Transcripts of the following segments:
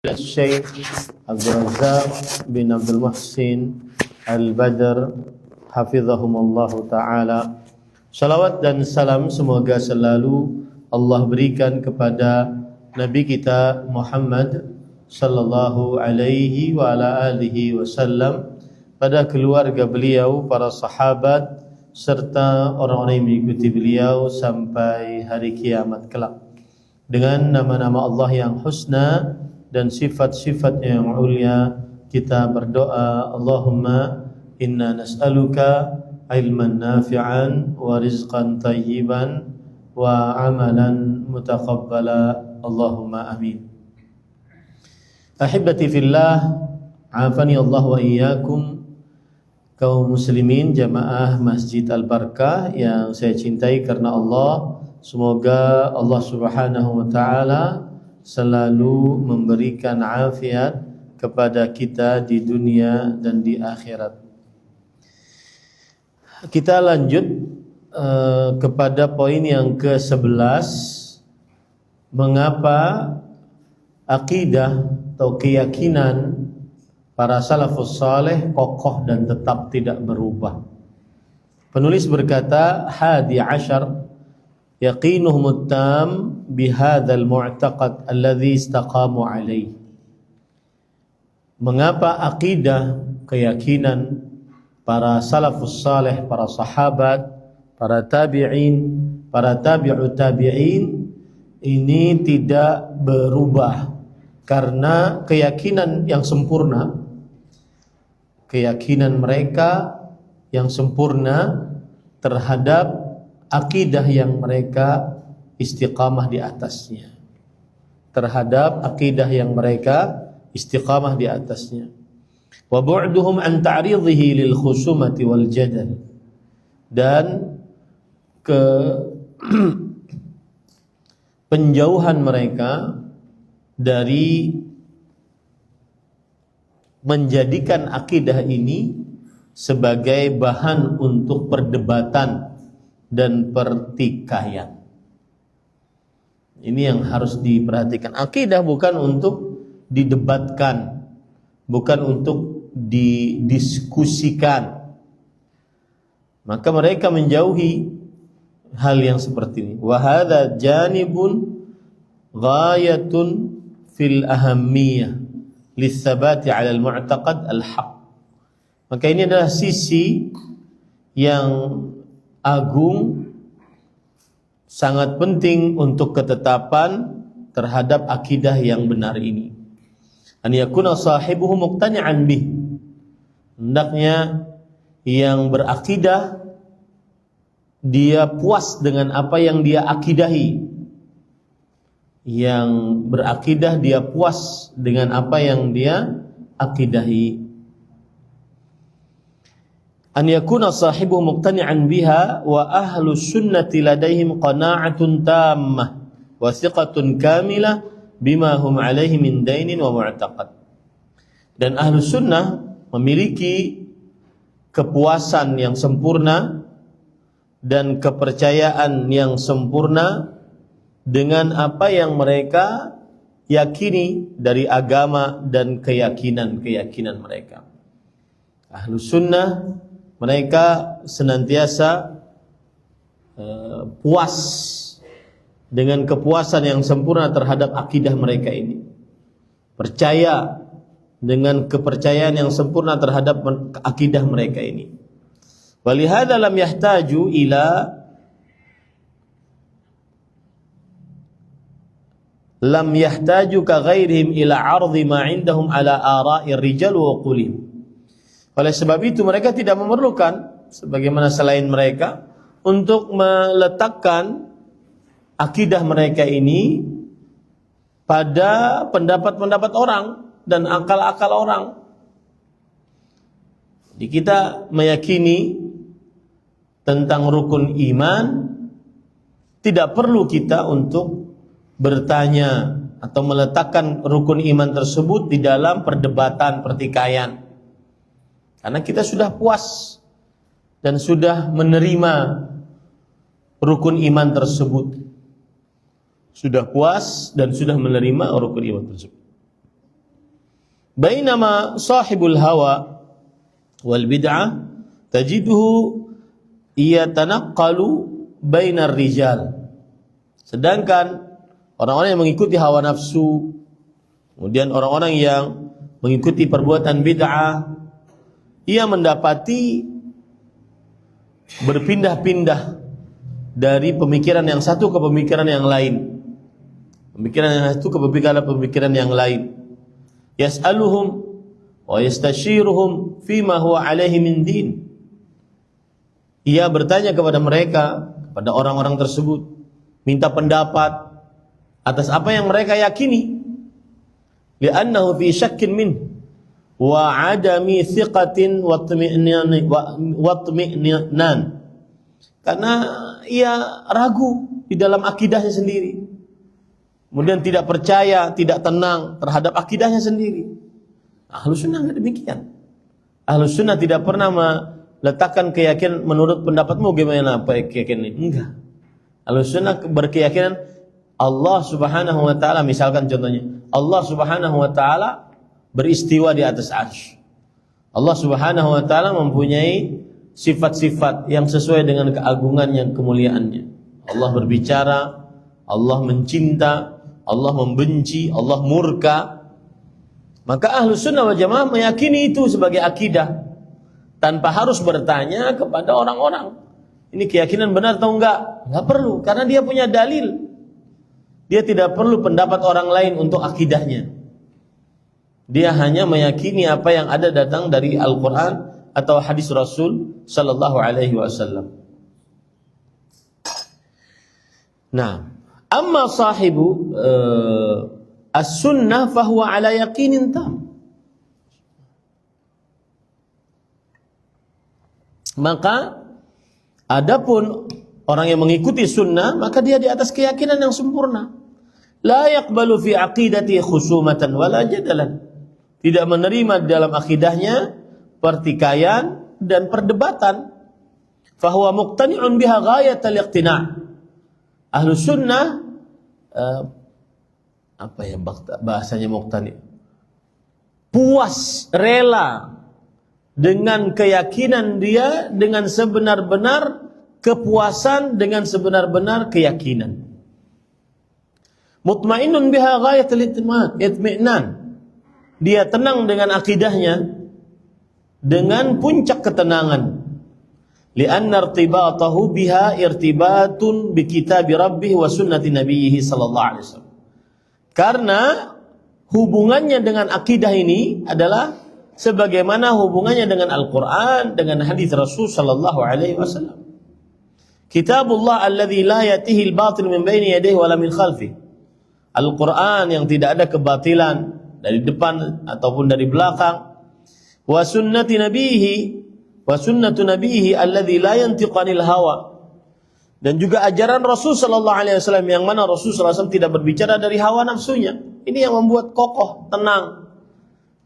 Syekh Abdul Razak bin Abdul Muhsin Al-Badr hafizahumullahu ta'ala. Salawat dan salam semoga selalu Allah berikan kepada Nabi kita Muhammad sallallahu alaihi wa ala alihi wasallam, pada keluarga beliau, para sahabat, serta orang-orang yang mengikuti beliau sampai hari kiamat kelak. Dengan nama-nama Allah yang husna dan sifat-sifatnya yang ulia, kita berdoa, Allahumma inna nas'aluka ilman nafi'an wa rizqan tayyiban wa amalan mutaqabbala, Allahumma amin. Ahibati fillah, afani Allah wa iyyakum, kaum muslimin jamaah Masjid Al-Barkah yang saya cintai karena Allah. Semoga Allah Subhanahu wa taala selalu memberikan afiat kepada kita di dunia dan di akhirat. Kita lanjut kepada poin yang ke-11, mengapa akidah atau keyakinan para salafus saleh kokoh dan tetap tidak berubah. Penulis berkata, hadi ashar yaqinuhum tam bihadzal mu'taqad alladhi istaqamu alaih. Mengapa akidah, keyakinan para salafus saleh, para sahabat, para tabi'in, para tabi'ut tabi'in ini tidak berubah? Karena keyakinan yang sempurna, keyakinan mereka yang sempurna terhadap akidah yang mereka istiqamah di atasnya, terhadap akidah yang mereka istiqamah di atasnya. Wa bu'duhum an ta'ridhihi lil khusumati wal jadal, dan penjauhan mereka dari menjadikan akidah ini sebagai bahan untuk perdebatan dan pertikaian. Ini yang harus diperhatikan. Akidah bukan untuk didebatkan, bukan untuk didiskusikan. Maka mereka menjauhi hal yang seperti ini. Wa hadza janibun ghayatun fil ahammiyah litsabati 'ala al-mu'taqad al-haq. Maka ini adalah sisi yang agung, sangat penting untuk ketetapan terhadap akidah yang benar ini. An yakuna sahibuhu muqtani'an bih, hendaknya yang berakidah dia puas dengan apa yang dia akidahi, yang berakidah dia puas dengan apa yang dia akidahi. An yakuna sahibuhu muqtani'an biha wa ahlu sunnati ladaihim qana'atun tammah wa thiqatun kamilah bima hum alaihi min dainin wa mu'taqad. Dan ahlu sunnah memiliki kepuasan yang sempurna dan kepercayaan yang sempurna dengan apa yang mereka yakini dari agama dan keyakinan-keyakinan mereka. Ahlu sunnah mereka senantiasa puas dengan kepuasan yang sempurna terhadap akidah mereka ini. Percaya dengan kepercayaan yang sempurna terhadap akidah mereka ini. Walihada lam yahtaju ka ghairihim ila 'ardhi ma 'indahum ala ara'ir rijal wa uqulihim. Oleh sebab itu mereka tidak memerlukan, sebagaimana selain mereka, untuk meletakkan akidah mereka ini pada pendapat-pendapat orang dan akal-akal orang. Jadi kita meyakini tentang rukun iman, tidak perlu kita untuk bertanya atau meletakkan rukun iman tersebut di dalam perdebatan, pertikaian. Karena kita sudah puas dan sudah menerima rukun iman tersebut. Sudah puas dan sudah menerima rukun iman tersebut. Bainama sahibul hawa wal bid'ah tajiduhu yatanaqqalu bainar rijal. Sedangkan orang-orang yang mengikuti hawa nafsu, kemudian orang-orang yang mengikuti perbuatan bid'ah, ia mendapati berpindah-pindah dari pemikiran yang satu ke pemikiran yang lain. Pemikiran yang satu ke pemikiran yang lain. Yas'aluhum wa yastashiruhum fima huwa alaihi min din. Ia bertanya kepada mereka, kepada orang-orang tersebut, minta pendapat atas apa yang mereka yakini. Li'annahu fi syakkin min wa adami thiqatin wa tmi'nan. Karena ia ragu di dalam akidahnya sendiri. Kemudian tidak percaya, tidak tenang terhadap akidahnya sendiri. Ahlus sunnah tidak demikian. Ahlus sunnah tidak pernah meletakkan keyakinan menurut pendapatmu gimana apa keyakinan ini. Enggak. Ahlus sunnah berkeyakinan Allah subhanahu wa ta'ala, misalkan contohnya, Allah subhanahu wa ta'ala beristiwa di atas arsy. Allah subhanahu wa ta'ala mempunyai sifat-sifat yang sesuai dengan keagungannya, kemuliaannya. Allah berbicara, Allah mencinta, Allah membenci, Allah murka. Maka Ahlus Sunnah wal Jamaah meyakini itu sebagai akidah tanpa harus bertanya kepada orang-orang, ini keyakinan benar atau enggak? Enggak perlu, karena dia punya dalil. Dia tidak perlu pendapat orang lain untuk akidahnya. Dia hanya meyakini apa yang ada datang dari Al-Quran atau hadis Rasul sallallahu alaihi wasallam. Nah, amma sahibu as-sunnah fahuwa ala yaqinin tam. Maka adapun orang yang mengikuti sunnah, maka dia di atas keyakinan yang sempurna. La yaqbalu fi aqidati khusumatan wala jadalan. Tidak menerima dalam akidahnya pertikaian dan perdebatan. Fahuwa muqtani'un biha ghayatal iqtina'. Ahlu sunnah apa ya bahasanya muqtani'? Puas, rela dengan keyakinan dia, dengan sebenar-benar kepuasan, dengan sebenar-benar keyakinan. Mutmainnun biha ghayatul itmi'nan. Dia tenang dengan akidahnya dengan puncak ketenangan. Li'anna irtibatahu biha irtibatun bi kitabi rabbih wa sunnati nabiyhi sallallahu alaihi wasallam. Karena hubungannya dengan akidah ini adalah sebagaimana hubungannya dengan Al-Qur'an, dengan hadis Rasul sallallahu alaihi wasallam. Kitabullah alladzi la yatihi al-batil min baini yadayhi wa la min khalfihi. Al-Qur'an yang tidak ada kebatilan dari depan ataupun dari belakang. Wa sunnati nabihi wa sunnatu nabihi alladzi la yantiqu 'anil hawa. Dan juga ajaran Rasul sallallahu alaihi wasallam yang mana Rasul sallallahu alaihi wasallam tidak berbicara dari hawa nafsunya. Ini yang membuat kokoh, tenang.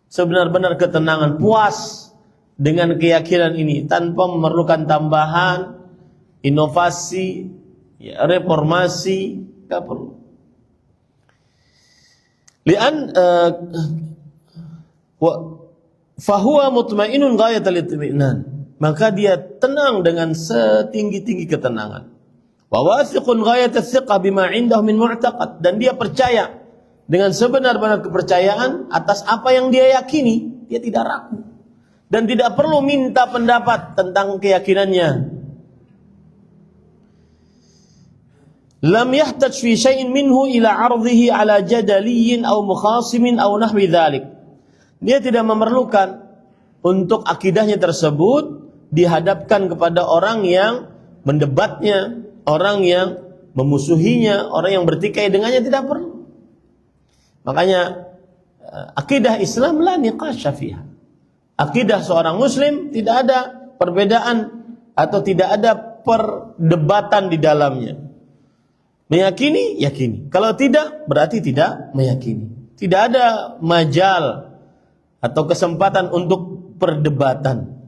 Sebenar-benar ketenangan, puas dengan keyakinan ini tanpa memerlukan tambahan, inovasi, reformasi, enggak perlu. Lian fahuwa mutmainnun ghayatal itmi'nan. Maka dia tenang dengan setinggi-tinggi ketenangan. Wa wathiqun ghayatat thiqah bima 'indahu min mu'taqad, dan dia percaya dengan sebenar-benar kepercayaan atas apa yang dia yakini. Dia tidak ragu dan tidak perlu minta pendapat tentang keyakinannya. Lam yahtaj fi syai'in minhu ila 'ardhihi 'ala jadaliyyin aw mukhasimin aw nahwi dzalik. Dia tidak memerlukan untuk akidahnya tersebut dihadapkan kepada orang yang mendebatnya, orang yang memusuhinya, orang yang bertikai dengannya, tidak perlu. Makanya akidah Islam la niqasya fiha. Akidah seorang muslim tidak ada perbedaan atau tidak ada perdebatan di dalamnya. Meyakini, yakini. Kalau tidak, berarti tidak meyakini. Tidak ada majal atau kesempatan untuk perdebatan.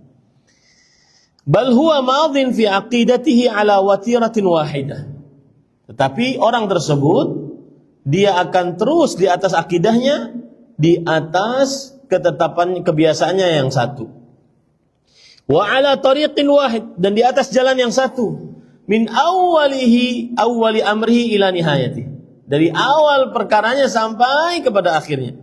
Bal huwa madhin fi aqidatihi ala watiratin wahidah. Tetapi orang tersebut dia akan terus di atas akidahnya di atas ketetapan kebiasaannya yang satu. Wa ala tariqin wahid, dan di atas jalan yang satu. Min awali amrihi ila nihayati, dari awal perkaranya sampai kepada akhirnya.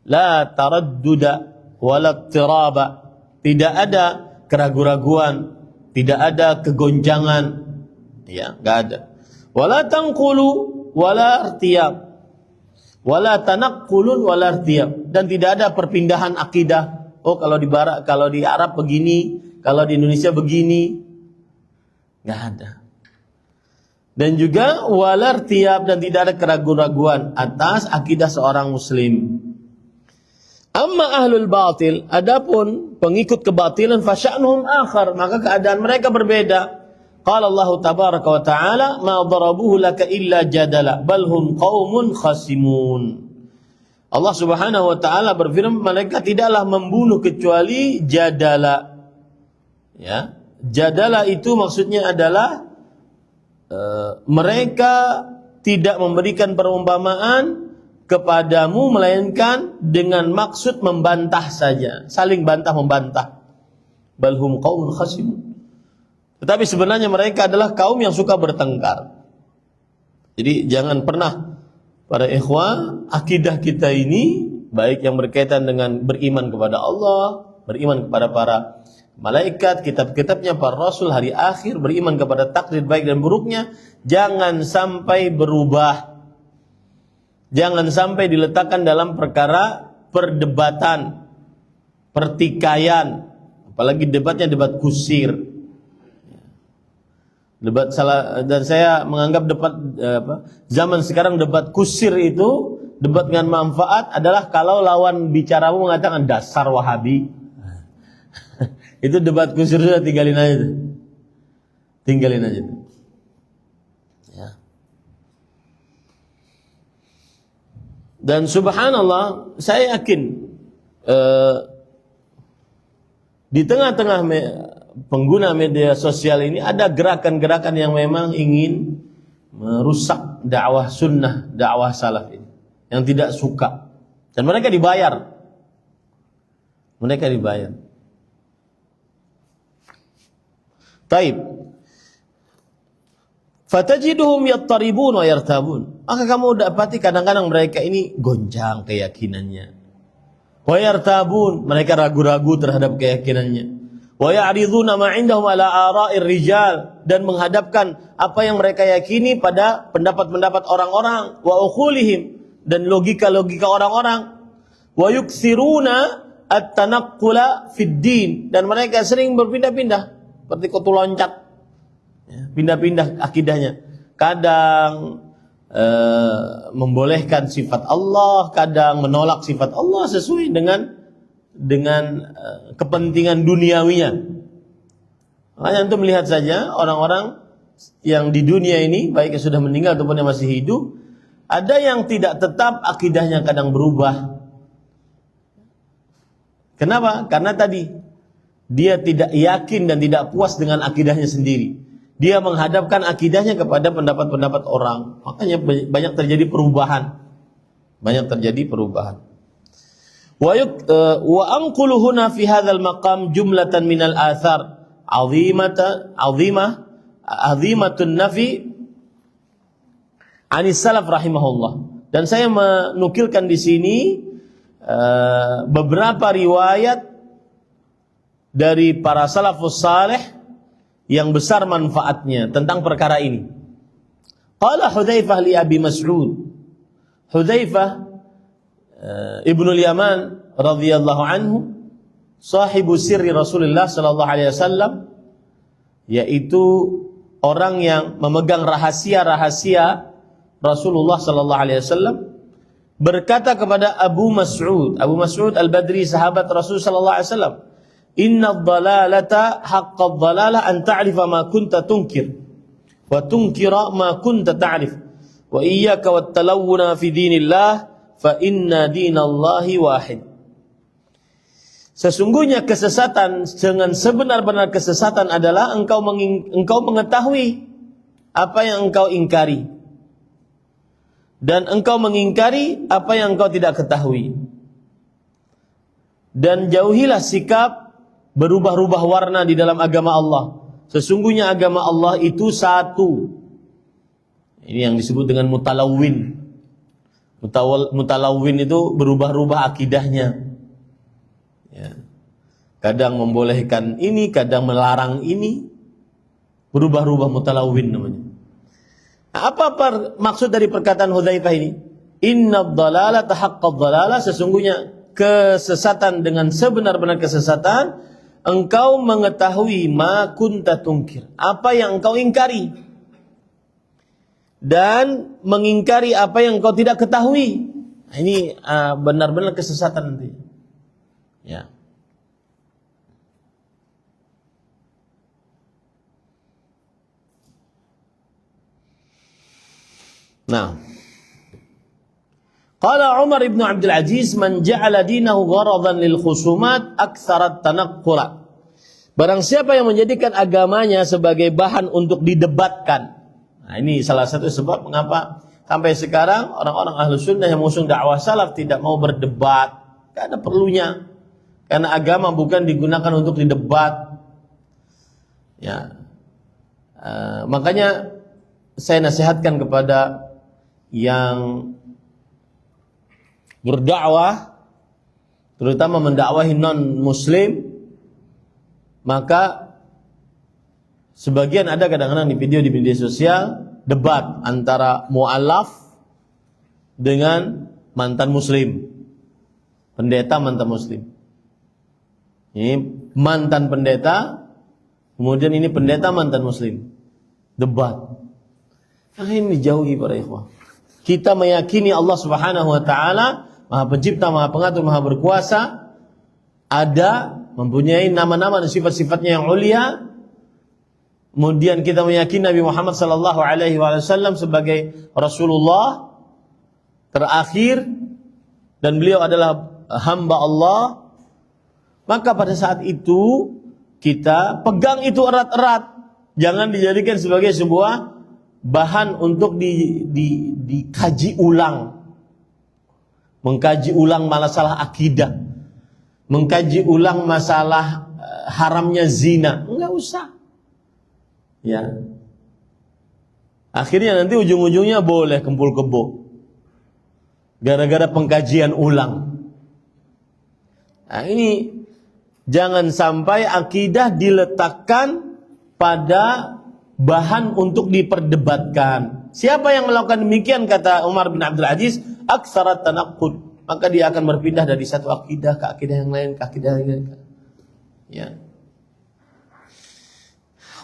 La taradduda wala tiraba, tidak ada keraguan-raguan, tidak ada kegoncangan, ya, enggak ada. Wala tanqulu wala irtiyab, wala tanaqqulun wala irtiyab, dan tidak ada perpindahan akidah. Oh, kalau di barat, kalau di Arab begini, kalau di Indonesia begini, enggak ada. Dan juga wala irtiyab, dan tidak ada keraguan-raguan atas akidah seorang muslim. Amma ahlul batil, adapun pengikut kebatilan, fasya'nuhum akhar, maka keadaan mereka berbeda. Qala Allah tabaraka wa ta'ala, ma darabuhu laka illa jadala, bal hum qaumun khasimun. Allah subhanahu wa ta'ala berfirman, mereka tidaklah membunuh kecuali jadala. Ya, jadala itu maksudnya adalah mereka tidak memberikan perumpamaan kepadamu melainkan dengan maksud membantah saja, saling bantah membantah. Balhum qaumun khasimun. Tetapi sebenarnya mereka adalah kaum yang suka bertengkar. Jadi jangan pernah para ikhwah, akidah kita ini baik yang berkaitan dengan beriman kepada Allah, beriman kepada para malaikat, kitab-kitabnya, para rasul, hari akhir, beriman kepada takdir baik dan buruknya, jangan sampai berubah. Jangan sampai diletakkan dalam perkara perdebatan, pertikaian, apalagi debatnya debat kusir. Debat salah, dan saya menganggap debat zaman sekarang debat kusir itu, debat dengan manfaat adalah kalau lawan bicaramu mengatakan dasar Wahabi. Itu debat kusir, sudah tinggalin aja. Tinggalin aja. Dan subhanallah, saya yakin di tengah-tengah pengguna media sosial ini ada gerakan-gerakan yang memang ingin merusak dakwah sunnah, dakwah salaf ini, yang tidak suka, dan mereka dibayar. Mereka dibayar. Taib. Fatajiduhum yattaribun wa yartabun. Maka kamu dapati kadang-kadang mereka ini gonjang keyakinannya. Wa yartabun, mereka ragu-ragu terhadap keyakinannya. Wa ya'riduna ma 'indahum ala ara'ir rijal, dan menghadapkan apa yang mereka yakini pada pendapat-pendapat orang-orang, wa ukhulihim, dan logika-logika orang-orang. Wa yuksiruna at-tanaqqula fid din, dan mereka sering berpindah-pindah seperti kutu loncat. Pindah-pindah akidahnya. Kadang membolehkan sifat Allah, kadang menolak sifat Allah sesuai dengan kepentingan duniawinya. Makanya untuk melihat saja orang-orang yang di dunia ini, baik yang sudah meninggal ataupun yang masih hidup, ada yang tidak tetap akidahnya, kadang berubah. Kenapa? Karena tadi dia tidak yakin dan tidak puas dengan akidahnya sendiri. Dia menghadapkan akidahnya kepada pendapat-pendapat orang. Makanya banyak terjadi perubahan. Banyak terjadi perubahan. Wa anqulu huna fi hadzal maqam jumlatan minal athar azimatun nafi anis salaf rahimahullah. Dan saya menukilkan di sini beberapa riwayat dari para salafus saleh yang besar manfaatnya tentang perkara ini. Qala Hudzaifah li Abi Mas'ud. Hudzaifah Ibnul Yaman radhiyallahu anhu, sahibu sirri Rasulullah sallallahu alaihi wasallam, yaitu orang yang memegang rahasia-rahasia Rasulullah sallallahu alaihi wasallam, berkata kepada Abu Mas'ud Al-Badri, sahabat Rasul sallallahu alaihi wasallam, inna dhalalata haqqad dhalalah an ta'rifa ma kunta tunkir wa tunkira ma kunta ta'rif wa iyyaka wat talawuna fi dinillah fa inna dinallahi wahid. Sesungguhnya kesesatan dengan sebenar-benar kesesatan adalah engkau mengetahui apa yang engkau ingkari, dan engkau mengingkari apa yang engkau tidak ketahui. dan jauhilah sikap berubah-ubah warna di dalam agama Allah. Sesungguhnya agama Allah itu satu. Ini yang disebut dengan mutalawwin. Mutalawwin itu berubah-ubah akidahnya. Ya. Kadang membolehkan ini, kadang melarang ini. Berubah-ubah mutalawwin namanya. Nah, apa maksud dari perkataan Hudzaifah ini? Inna dhalalata haqqad dhalalah, sesungguhnya kesesatan dengan sebenar-benar kesesatan, engkau mengetahui ma kunta tunkir, apa yang engkau ingkari, dan mengingkari apa yang engkau tidak ketahui. Nah, ini benar-benar kesesatan nanti. Ya. Nah, qala Umar ibn Abdul Aziz, man ja'ala dinahu gharadan lil khusumat aktsarat tanaqqura. Barang siapa yang menjadikan agamanya sebagai bahan untuk didebatkan. Nah, ini salah satu sebab mengapa sampai sekarang orang-orang Ahlus Sunnah yang mengusung dakwah salaf tidak mau berdebat. Karena perlunya. Karena agama bukan digunakan untuk didebat. Ya. Makanya saya nasihatkan kepada yang berdakwah, terutama mendakwahi non-muslim, maka sebagian ada kadang-kadang di media sosial debat antara mu'alaf dengan mantan muslim, pendeta mantan muslim. Ini mantan pendeta, kemudian ini pendeta mantan muslim, debat. Ini dijauhi para ikhwah. Kita meyakini Allah Subhanahu wa taala Maha Pencipta, Maha Pengatur, Maha Berkuasa, ada, mempunyai nama-nama dan sifat-sifatnya yang ulia. Kemudian kita meyakini Nabi Muhammad sallallahu alaihi wasallam sebagai Rasulullah terakhir dan beliau adalah hamba Allah. Maka pada saat itu kita pegang itu erat-erat. Jangan dijadikan sebagai sebuah bahan untuk dikaji ulang. Mengkaji ulang masalah akidah. Mengkaji ulang masalah haramnya zina. Enggak usah. Ya. Akhirnya nanti ujung-ujungnya boleh kempul kebo. Gara-gara pengkajian ulang. Nah, ini jangan sampai akidah diletakkan pada bahan untuk diperdebatkan. Siapa yang melakukan demikian, kata Umar bin Abdul Aziz, aktsarat tanaqqud, maka dia akan berpindah dari satu akidah ke akidah yang lain, ke akidah yang lain. Ya.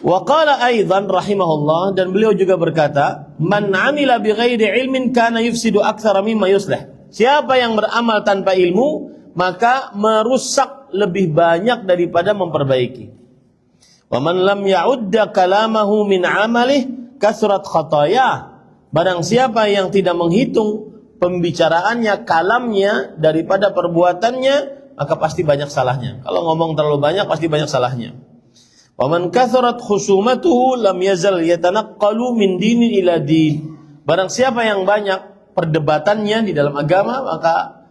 Wa qala aidan rahimahullah, dan beliau juga berkata, man 'amila bighairi ilmin kana yufsidu aktsara mimma yuslih. Siapa yang beramal tanpa ilmu, maka merusak lebih banyak daripada memperbaiki. Wa man lam ya'udda kalamahu min 'amalih kasrat khataya. Barang siapa yang tidak menghitung pembicaraannya, kalamnya daripada perbuatannya, maka pasti banyak salahnya. Kalau ngomong terlalu banyak pasti banyak salahnya. Wa man kathurat khusumatuhu lam yazal yatanaqqalu min dinin ila din. Barang siapa yang banyak perdebatannya di dalam agama, maka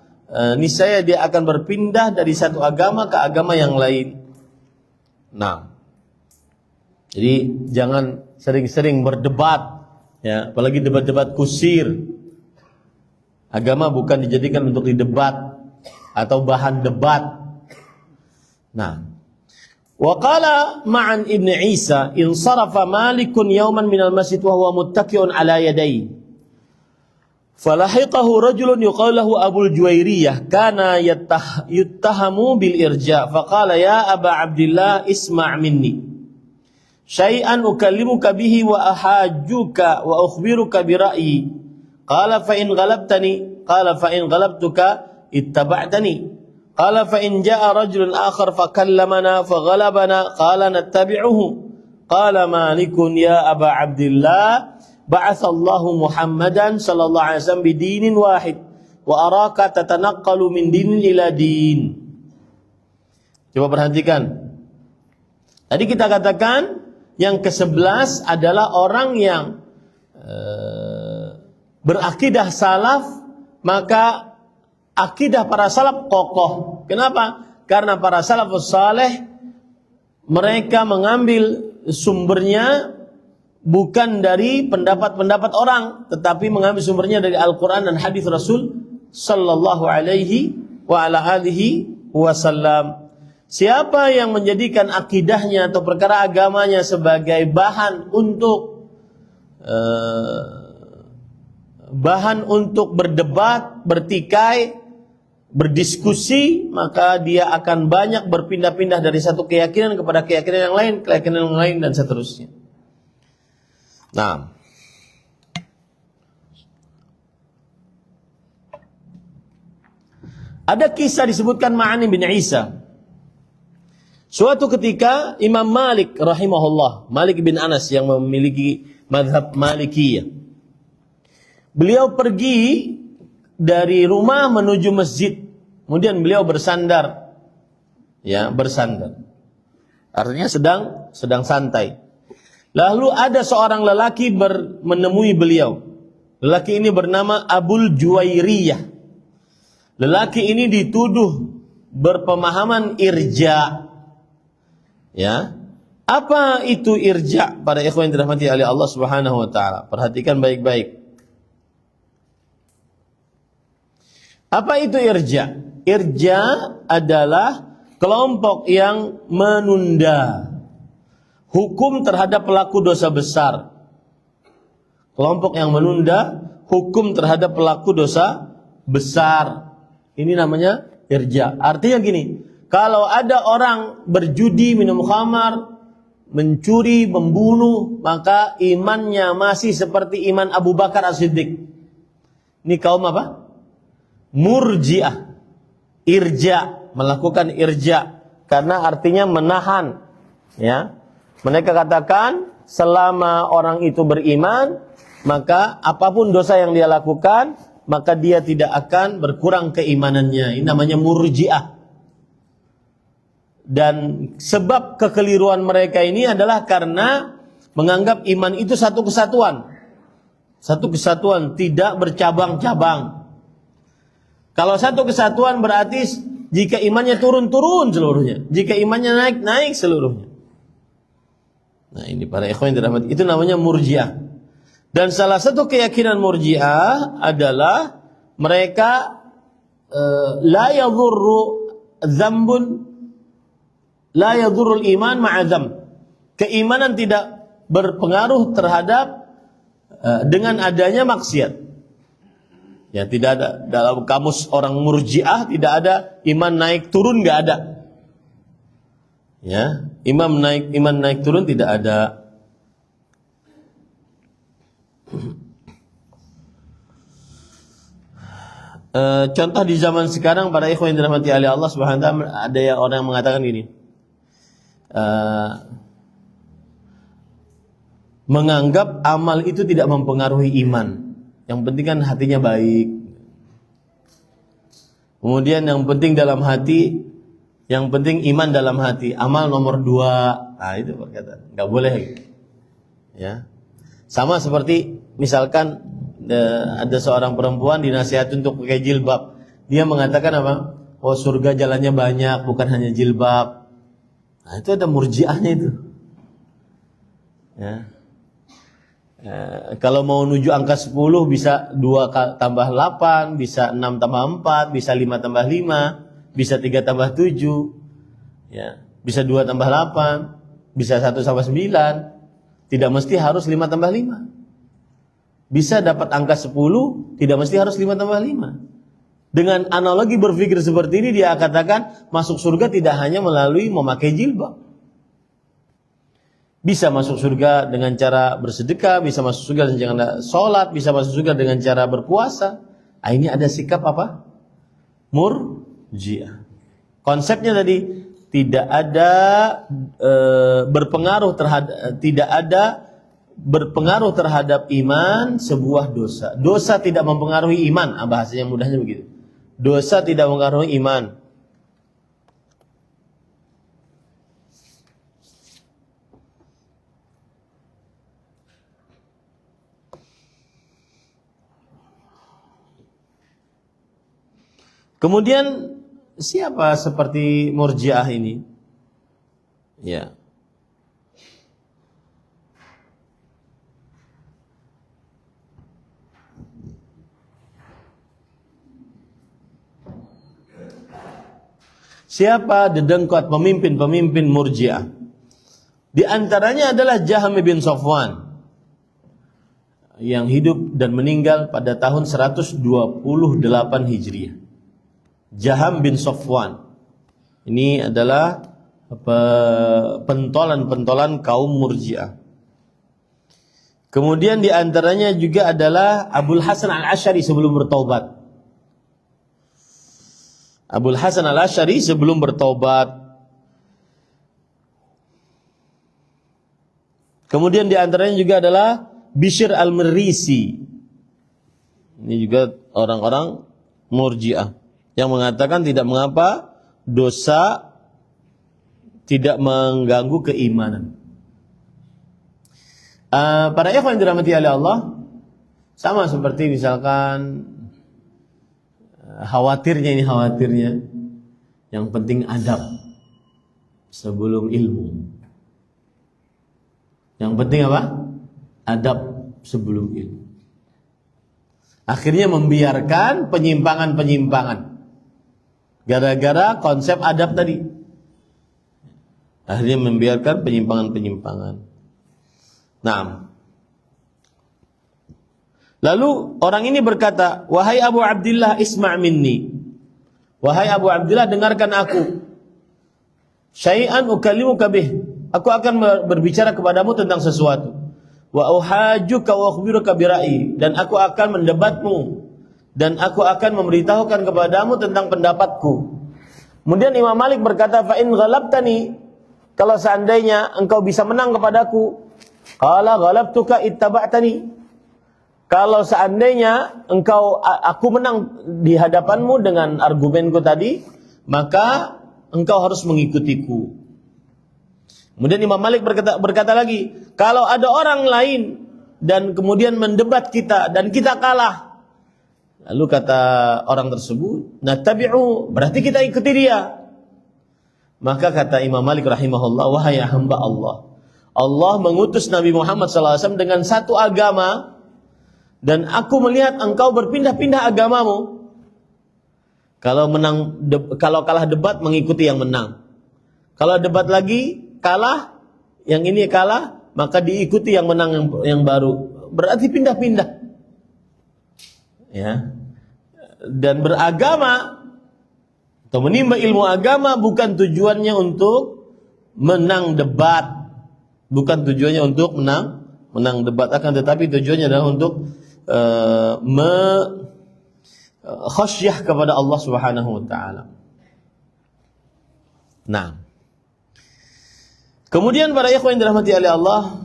niscaya dia akan berpindah dari satu agama ke agama yang lain. Nah, jadi jangan sering-sering berdebat, ya, apalagi debat-debat kusir. Agama bukan dijadikan untuk didebat atau bahan debat. Nah, wa qala Ma'an ibn Isa, insarafa Malikun yawman minal masjid wa huwa muttaki'un ala yadayhi. Falahiqahu rajulun yuqalu lahu Abul Juwairiyah, kana yuttahamu bil irja, faqala ya Aba Abdillah isma' minni syai'an ukallimuka bihi wa ahajjuka wa ukhbiruka bi ra'yi. Qala fa in ghalabtani, qala fa in ghalabtuka ittaba'tani. Qala fa in jaa'a rajulun akhar fa kallamana fa ghalabana qala nattabi'uhu. Qala Malikun ya Aba Abdillah ba'atsallahu Muhammadan sallallahu alaihi wasallam bidinin wahid wa araka tatanaqqalu min dinin ila din. Coba perhatikan. Tadi kita katakan yang ke-11 adalah orang yang berakidah salaf, maka akidah para salaf kokoh. Kenapa? Karena para salafus saleh mereka mengambil sumbernya bukan dari pendapat-pendapat orang, tetapi mengambil sumbernya dari Al-Quran dan hadis Rasul sallallahu alaihi wa ala alihi wasallam. Siapa yang menjadikan akidahnya atau perkara agamanya sebagai bahan untuk berdebat, bertikai, berdiskusi, maka dia akan banyak berpindah-pindah dari satu keyakinan kepada keyakinan yang lain dan seterusnya. Nah, ada kisah disebutkan Ma'ani bin Isa. Suatu ketika Imam Malik rahimahullah, Malik bin Anas yang memiliki mazhab Malikiyah, beliau pergi dari rumah menuju masjid. Kemudian beliau bersandar. Ya, bersandar. Artinya sedang santai. Lalu ada seorang lelaki menemui beliau. Lelaki ini bernama Abul Juwairiyah. Lelaki ini dituduh berpemahaman irja. Ya. Apa itu irja? Para ikhwan yang dirahmati oleh Allah Subhanahu wa taala. Perhatikan baik-baik. Apa itu irja? Irja adalah kelompok yang menunda hukum terhadap pelaku dosa besar. Kelompok yang menunda hukum terhadap pelaku dosa besar. Ini namanya irja. Artinya gini, kalau ada orang berjudi, minum khamar, mencuri, membunuh, maka imannya masih seperti iman Abu Bakar As-Siddiq. Ini kaum apa? Murji'ah. Irja, melakukan irja, karena artinya menahan. Ya, mereka katakan selama orang itu beriman, maka apapun dosa yang dia lakukan, maka dia tidak akan berkurang keimanannya. Ini namanya murji'ah. Dan sebab kekeliruan mereka ini adalah karena menganggap iman itu satu kesatuan. Satu kesatuan, tidak bercabang-cabang. Kalau satu kesatuan berarti jika imannya turun seluruhnya. Jika imannya naik seluruhnya. Nah, ini para ikhwan yang dirahmati, itu namanya murji'ah. Dan salah satu keyakinan murji'ah adalah mereka la yadhurru dzambun la yadhurrul iman ma'a dzamb. Keimanan tidak berpengaruh terhadap dengan adanya maksiat. Ya, tidak ada dalam kamus orang murji'ah, tidak ada iman naik turun, enggak ada. Ya, iman naik turun tidak ada. Contoh di zaman sekarang para ikhwan yang dirahmati oleh Allah Subhanahu wa taala, ada yang orang yang mengatakan gini. Menganggap amal itu tidak mempengaruhi iman. Yang penting kan hatinya baik. Kemudian yang penting dalam hati, yang penting iman dalam hati. Amal nomor 2. Nah, itu perkataan. Enggak boleh. Ya. Sama seperti misalkan ada seorang perempuan dinasihati untuk pakai jilbab. Dia mengatakan apa? Oh, surga jalannya banyak, bukan hanya jilbab. Nah, itu ada murjiahnya itu. Ya. Kalau mau menuju angka 10 bisa 2 tambah 8, bisa 6 tambah 4, bisa 5 tambah 5, bisa 3 tambah 7, ya, bisa 2 tambah 8, bisa 1 tambah 9. Tidak mesti harus 5 tambah 5. Bisa dapat angka 10, tidak mesti harus 5 tambah 5. Dengan analogi berpikir seperti ini, dia katakan masuk surga tidak hanya melalui memakai jilbab. Bisa masuk surga dengan cara bersedekah, bisa masuk surga dengan cara sholat, bisa masuk surga dengan cara berpuasa. Nah, ini ada sikap apa? Murji'ah. Konsepnya tadi tidak ada berpengaruh terhadap iman sebuah dosa. Dosa tidak mempengaruhi iman. Bahasanya mudahnya begitu. Dosa tidak mempengaruhi iman. Kemudian siapa seperti Murji'ah ini? Ya. Siapa dedengkot pemimpin-pemimpin Murji'ah? Di antaranya adalah Jahm bin Safwan yang hidup dan meninggal pada tahun 128 Hijriah. Jahm bin Safwan ini adalah pentolan-pentolan kaum Murji'ah. Kemudian di antaranya juga adalah Abul Hasan Al-Asy'ari sebelum bertaubat. Abul Hasan Al-Asy'ari sebelum bertaubat. Kemudian di antaranya juga adalah Bishr Al-Marisi. Ini juga orang-orang Murji'ah yang mengatakan tidak mengapa dosa tidak mengganggu keimanan. Para ikhwan yang dirahmati oleh Allah, sama seperti misalkan khawatirnya yang penting adab sebelum ilmu. Yang penting apa? Adab sebelum ilmu. Akhirnya membiarkan penyimpangan-penyimpangan gara-gara konsep adab tadi. Akhirnya membiarkan penyimpangan-penyimpangan. Nah, lalu orang ini berkata, wahai Abu Abdillah, isma' minni. Wahai Abu Abdillah, dengarkan aku. Syai'an ukallimuka bih. Aku akan berbicara kepadamu tentang sesuatu. Wa uhajuka wa akhbiruka bira'i. Dan aku akan mendebatmu. Dan aku akan memberitahukan kepadamu tentang pendapatku. Kemudian Imam Malik berkata, fa in ghalabtani, kalau seandainya engkau bisa menang kepadaku, qala ghalabtuka ittaba'tani. Kalau seandainya aku menang di hadapanmu dengan argumenku tadi, maka engkau harus mengikutiku. Kemudian Imam Malik berkata lagi, kalau ada orang lain dan kemudian mendebat kita dan kita kalah, lalu kata orang tersebut, nattabi'u, berarti kita ikuti dia. Maka kata Imam Malik rahimahullah, wahai hamba Allah, Allah mengutus Nabi Muhammad SAW dengan satu agama, dan aku melihat engkau berpindah-pindah agamamu. Kalau kalah debat, mengikuti yang menang. Kalau debat lagi kalah, yang ini kalah, maka diikuti yang menang yang baru. Berarti pindah-pindah. Ya. Dan beragama atau menimba ilmu agama bukan tujuannya untuk menang debat. Bukan tujuannya untuk menang debat, akan tetapi tujuannya adalah untuk khasyah kepada Allah Subhanahu wa taala. Nah. Kemudian para ikhwan yang dirahmati oleh Allah,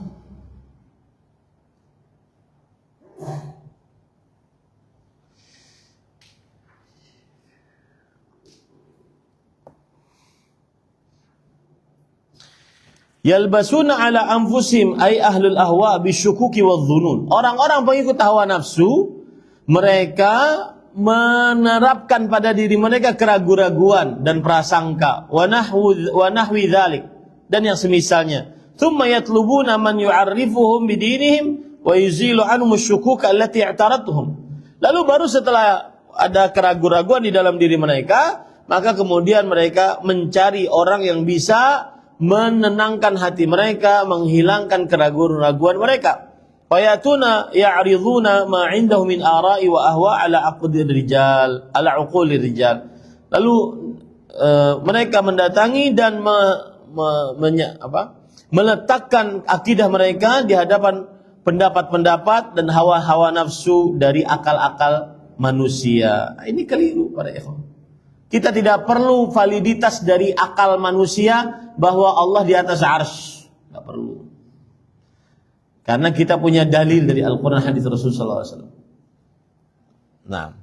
yalbasuna ala anfusihim ay ahlul ahwa bisyukuki wadh-dhunun. Orang-orang pengikut hawa nafsu, mereka menerapkan pada diri mereka keraguan-raguan dan prasangka, wa nahwi dzalik, dan yang semisalnya. Tsumma yatlubuna man yu'arrifuhum bidinihim wa yuzilu anhum asyukuk allati i'taratuhum. Lalu baru setelah ada keraguan-raguan di dalam diri mereka, maka kemudian mereka mencari orang yang bisa menenangkan hati mereka, menghilangkan keraguan-raguan mereka. Fayatuna ya'riduna ma 'indahu min ara'i wa ahwa' ala aqdir rijal, ala uqulir rijal. Lalu mereka mendatangi dan meletakkan akidah mereka di hadapan pendapat-pendapat dan hawa-hawa nafsu dari akal-akal manusia. Ini keliru para ikhwan. Kita tidak perlu validitas dari akal manusia bahwa Allah di atas arsy. Tidak perlu. Karena kita punya dalil dari Al-Quran, hadis Rasulullah SAW. Nah.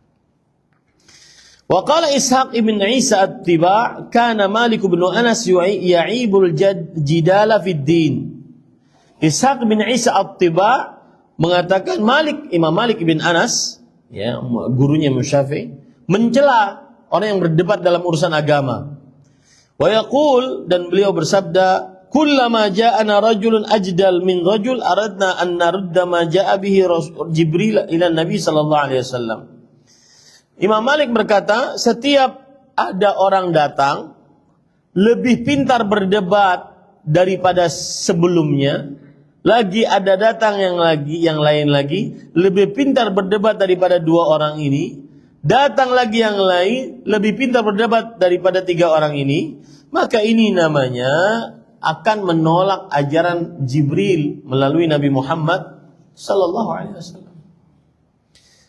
Wa qala Ishaq ibn Isa at-Tiba' kana Malik bin Anas ya'ibul jidala fid din. Ishaq bin Isa at-Tiba' mengatakan Imam Malik bin Anas, ya, gurunya Imam Syafi'i, mencela orang yang berdebat dalam urusan agama. Wa yaqul, dan beliau bersabda, kullama ja'ana rajulun ajdal min rajul aradna an narudda ma ja'a bihi Jibril ila Nabi sallallahu alaihi wasallam. Imam Malik berkata, setiap ada orang datang lebih pintar berdebat daripada sebelumnya, lagi ada datang yang lain lagi lebih pintar berdebat daripada dua orang ini, datang lagi yang lain lebih pintar berdebat daripada tiga orang ini, maka ini namanya akan menolak ajaran Jibril melalui Nabi Muhammad sallallahu alaihi wasallam.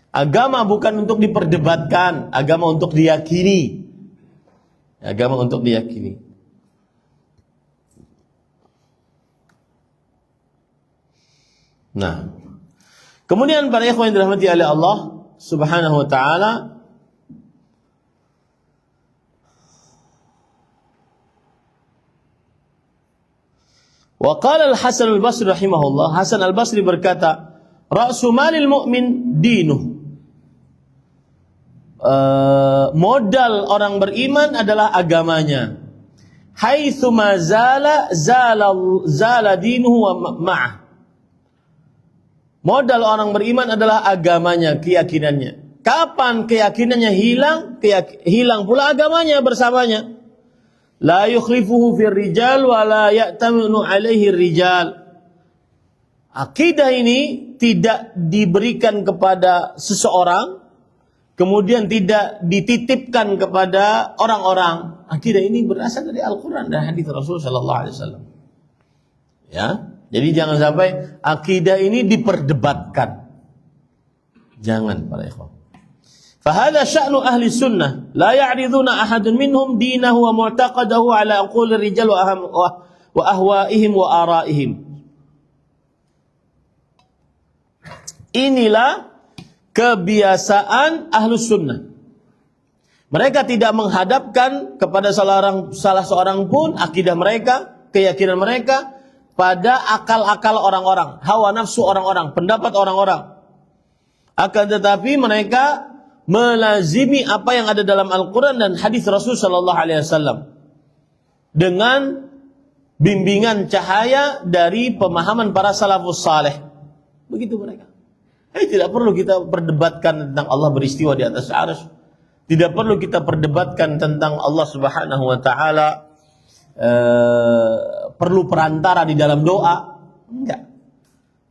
Agama bukan untuk diperdebatkan, agama untuk diyakini. Agama untuk diyakini. Nah, kemudian para ikhwan yang dirahmati oleh Allah Subhanahu wa taala, wa qala Al-Hasan Al-Basri rahimahullah, Hasan Al-Basri berkata, ra'su malil mu'min dinuh. Modal orang beriman adalah agamanya. Haitsu ma zala dinuhu wa ma'ah. Modal orang beriman adalah agamanya, keyakinannya. Kapan keyakinannya hilang, hilang pula agamanya bersamanya. La yukhlifuhu fir rijal wa la ya'taminu alaihi rijal. Akidah ini tidak diberikan kepada seseorang, kemudian tidak dititipkan kepada orang-orang. Akidah ini berasal dari Al-Quran dan hadis Rasul sallallahu alaihi wasallam. Ya, jadi jangan sampai akidah ini diperdebatkan. Jangan para ikhwan. Fahada sya'nu ahli sunnah la ya'riduna ahadun minhum dinahu wa mu'taqadahu ala aqul rijal wa ahwaihim wa araihim. Inilah kebiasaan ahlus sunnah. Mereka tidak menghadapkan kepada salah seorang pun akidah mereka, keyakinan mereka pada akal-akal orang-orang, hawa nafsu orang-orang, pendapat orang-orang. Akan tetapi mereka melazimi apa yang ada dalam Al-Quran dan hadis Rasul sallallahu alaihi wasallam dengan bimbingan cahaya dari pemahaman para salafus saleh. Begitu mereka. Tidak perlu kita perdebatkan tentang Allah beristiwa di atas arsy. Tidak perlu kita perdebatkan tentang Allah Subhanahu wa taala perlu perantara di dalam doa. Enggak.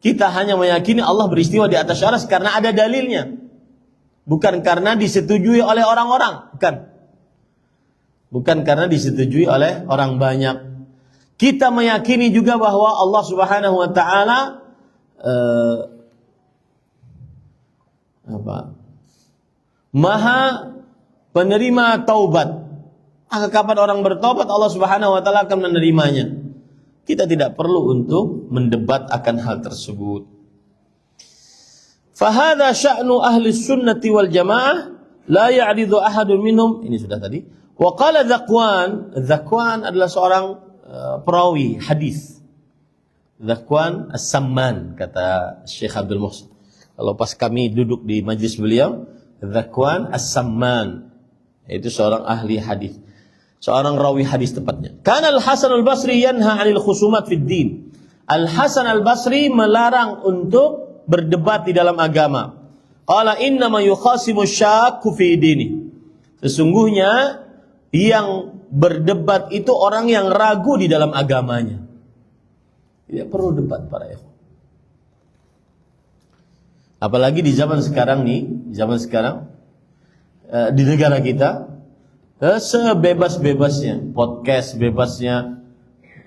Kita hanya meyakini Allah beristiwa di atas arsy karena ada dalilnya. Bukan karena disetujui oleh orang-orang, bukan. Bukan karena disetujui oleh orang banyak. Kita meyakini juga bahwa Allah Subhanahu wa taala Maha penerima taubat. Maka kapan orang bertobat, Allah Subhanahu wa taala akan menerimanya. Kita tidak perlu untuk mendebat akan hal tersebut. Fahadha sya'nu ahli sunnati wal jamaah la ya'ridu ahadun minhum. Ini sudah tadi. Wa qala Zakwan adalah seorang perawi hadis. Zakwan As-Samman, kata Syekh Abdul Muhsin. Kalau pas kami duduk di majlis beliau, Zakwan As-Samman, yaitu seorang ahli hadis, seorang rawi hadis tepatnya. Kana Al-Hasan Al-Basri yanha 'anil khusumat fid din. Al-Hasan Al-Basri melarang untuk berdebat di dalam agama. Qala inna ma yukhasimu syakku fi dini. Sesungguhnya yang berdebat itu orang yang ragu di dalam agamanya. Tidak perlu debat para ikhwan. Apalagi di zaman sekarang nih, di negara kita, sebebas-bebasnya, podcast bebasnya,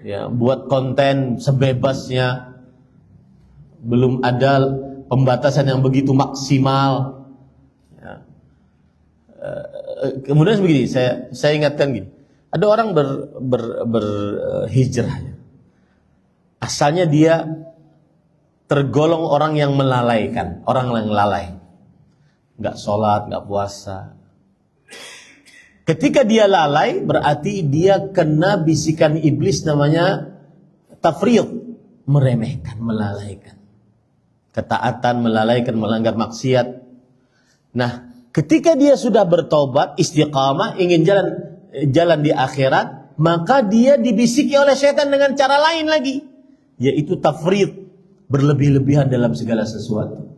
ya, buat konten sebebasnya, belum ada pembatasan yang begitu maksimal. Ya. Kemudian begini, saya ingatkan gini, ada orang berhijrah, ya. Asalnya dia tergolong orang yang melalaikan, orang yang lalai, nggak sholat, nggak puasa. Ketika dia lalai, berarti dia kena bisikan iblis namanya tafriyud, meremehkan, melalaikan. Ketaatan, melalaikan, melanggar maksiat. Nah, ketika dia sudah bertobat, istiqamah, ingin jalan di akhirat, maka dia dibisiki oleh setan dengan cara lain lagi, yaitu tafrid, berlebih-lebihan dalam segala sesuatu.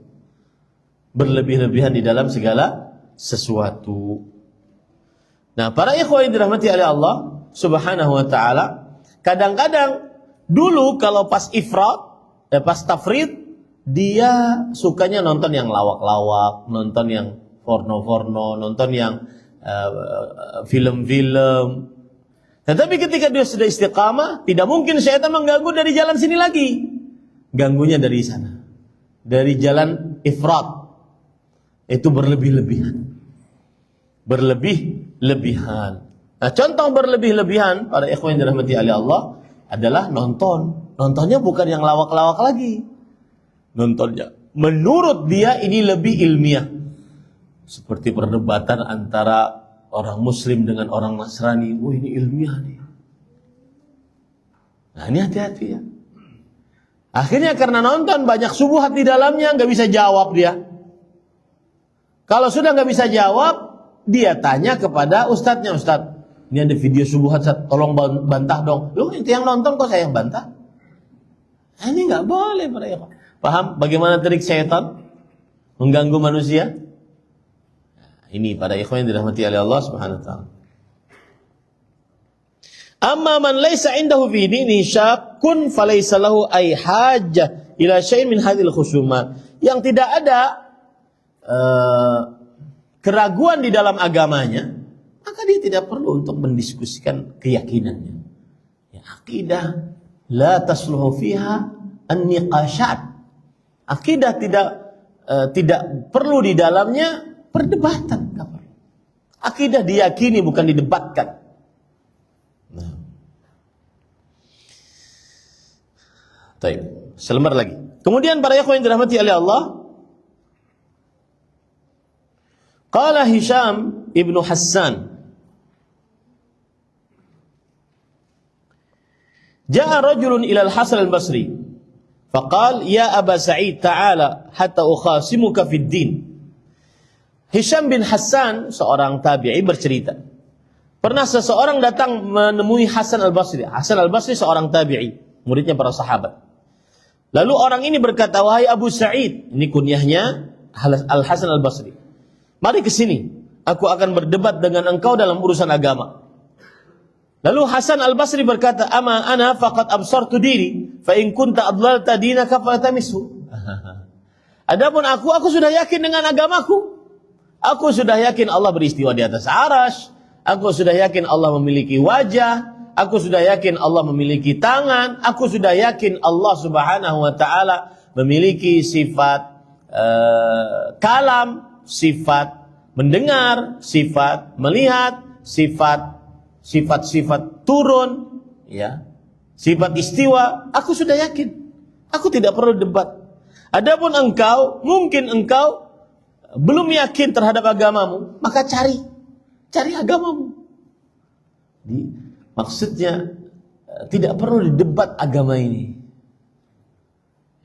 Berlebih-lebihan di dalam segala sesuatu. Nah, para ikhwan yang dirahmati oleh Allah Subhanahu wa taala, kadang-kadang dulu kalau pas ifrat, pas tafrid, dia sukanya nonton yang lawak-lawak, nonton yang porno-porno, nonton yang film-film. Tetapi ketika dia sudah istiqamah, tidak mungkin syaitan mengganggu dari jalan sini lagi. Ganggunya dari sana, dari jalan ifrat. Itu berlebih-lebihan. Berlebih-lebihan. Nah, contoh berlebih-lebihan para ikhwan yang dirahmati oleh Allah adalah nonton. Nontonnya bukan yang lawak-lawak lagi. Nontonnya menurut dia ini lebih ilmiah. Seperti perdebatan antara orang Muslim dengan orang Nasrani. Oh, ini ilmiah nih. Nah, ini hati-hati ya. Akhirnya karena nonton banyak subuhat di dalamnya, nggak bisa jawab dia. Kalau sudah nggak bisa jawab, dia tanya kepada ustadznya, Ustadz, ini ada video subuhat, tolong bantah dong. Loh, itu yang nonton kok saya yang bantah? Ini nggak boleh, para ikhwan. Paham bagaimana trik syaitan mengganggu manusia? Nah, ini para ikhwan yang dirahmati oleh Allah Subhanahu wa taala. Amma man laisa indahu fi dini syakkun falaysa lahu ay hajjah ila syai'in min hadhil khusumat. Yang tidak ada keraguan di dalam agamanya, maka dia tidak perlu untuk mendiskusikan keyakinannya. Ya, akidah la tasluhu fiha an-niqashat. Akidah tidak perlu di dalamnya perdebatan. Akidah diyakini, bukan didebatkan. Nah. Baik, selembar lagi. Kemudian para ikhwan yang dirahmati oleh Allah, qala Hisham ibnu Hassan, ja'a rajulun ila al-Hasan al-Basri faqal ya Aba Sa'id ta'ala hatta ukhasimuka fid din. Hisham bin Hassan, seorang tabi'i, bercerita, pernah seseorang datang menemui Hasan al-Basri. Hasan al-Basri seorang tabi'i, muridnya para sahabat. Lalu orang ini berkata, wahai Abu Sa'id, ini kunyahnya Al-Hasan al-Basri, mari ke sini, aku akan berdebat dengan engkau dalam urusan agama. Lalu Hasan al-Basri berkata, ama ana faqad absartu diri, fa in kunta adlalta dinaka fatamisu. Adapun aku sudah yakin dengan agamaku. Aku sudah yakin Allah beristiwa di atas arsy. Aku sudah yakin Allah memiliki wajah. Aku sudah yakin Allah memiliki tangan. Aku sudah yakin Allah Subhanahu wa taala memiliki sifat kalam, sifat mendengar, sifat melihat, sifat-sifat turun, ya, sifat istiwa. Aku sudah yakin. Aku tidak perlu debat. Adapun engkau, mungkin engkau belum yakin terhadap agamamu, maka cari agamamu. Maksudnya tidak perlu didebat agama ini.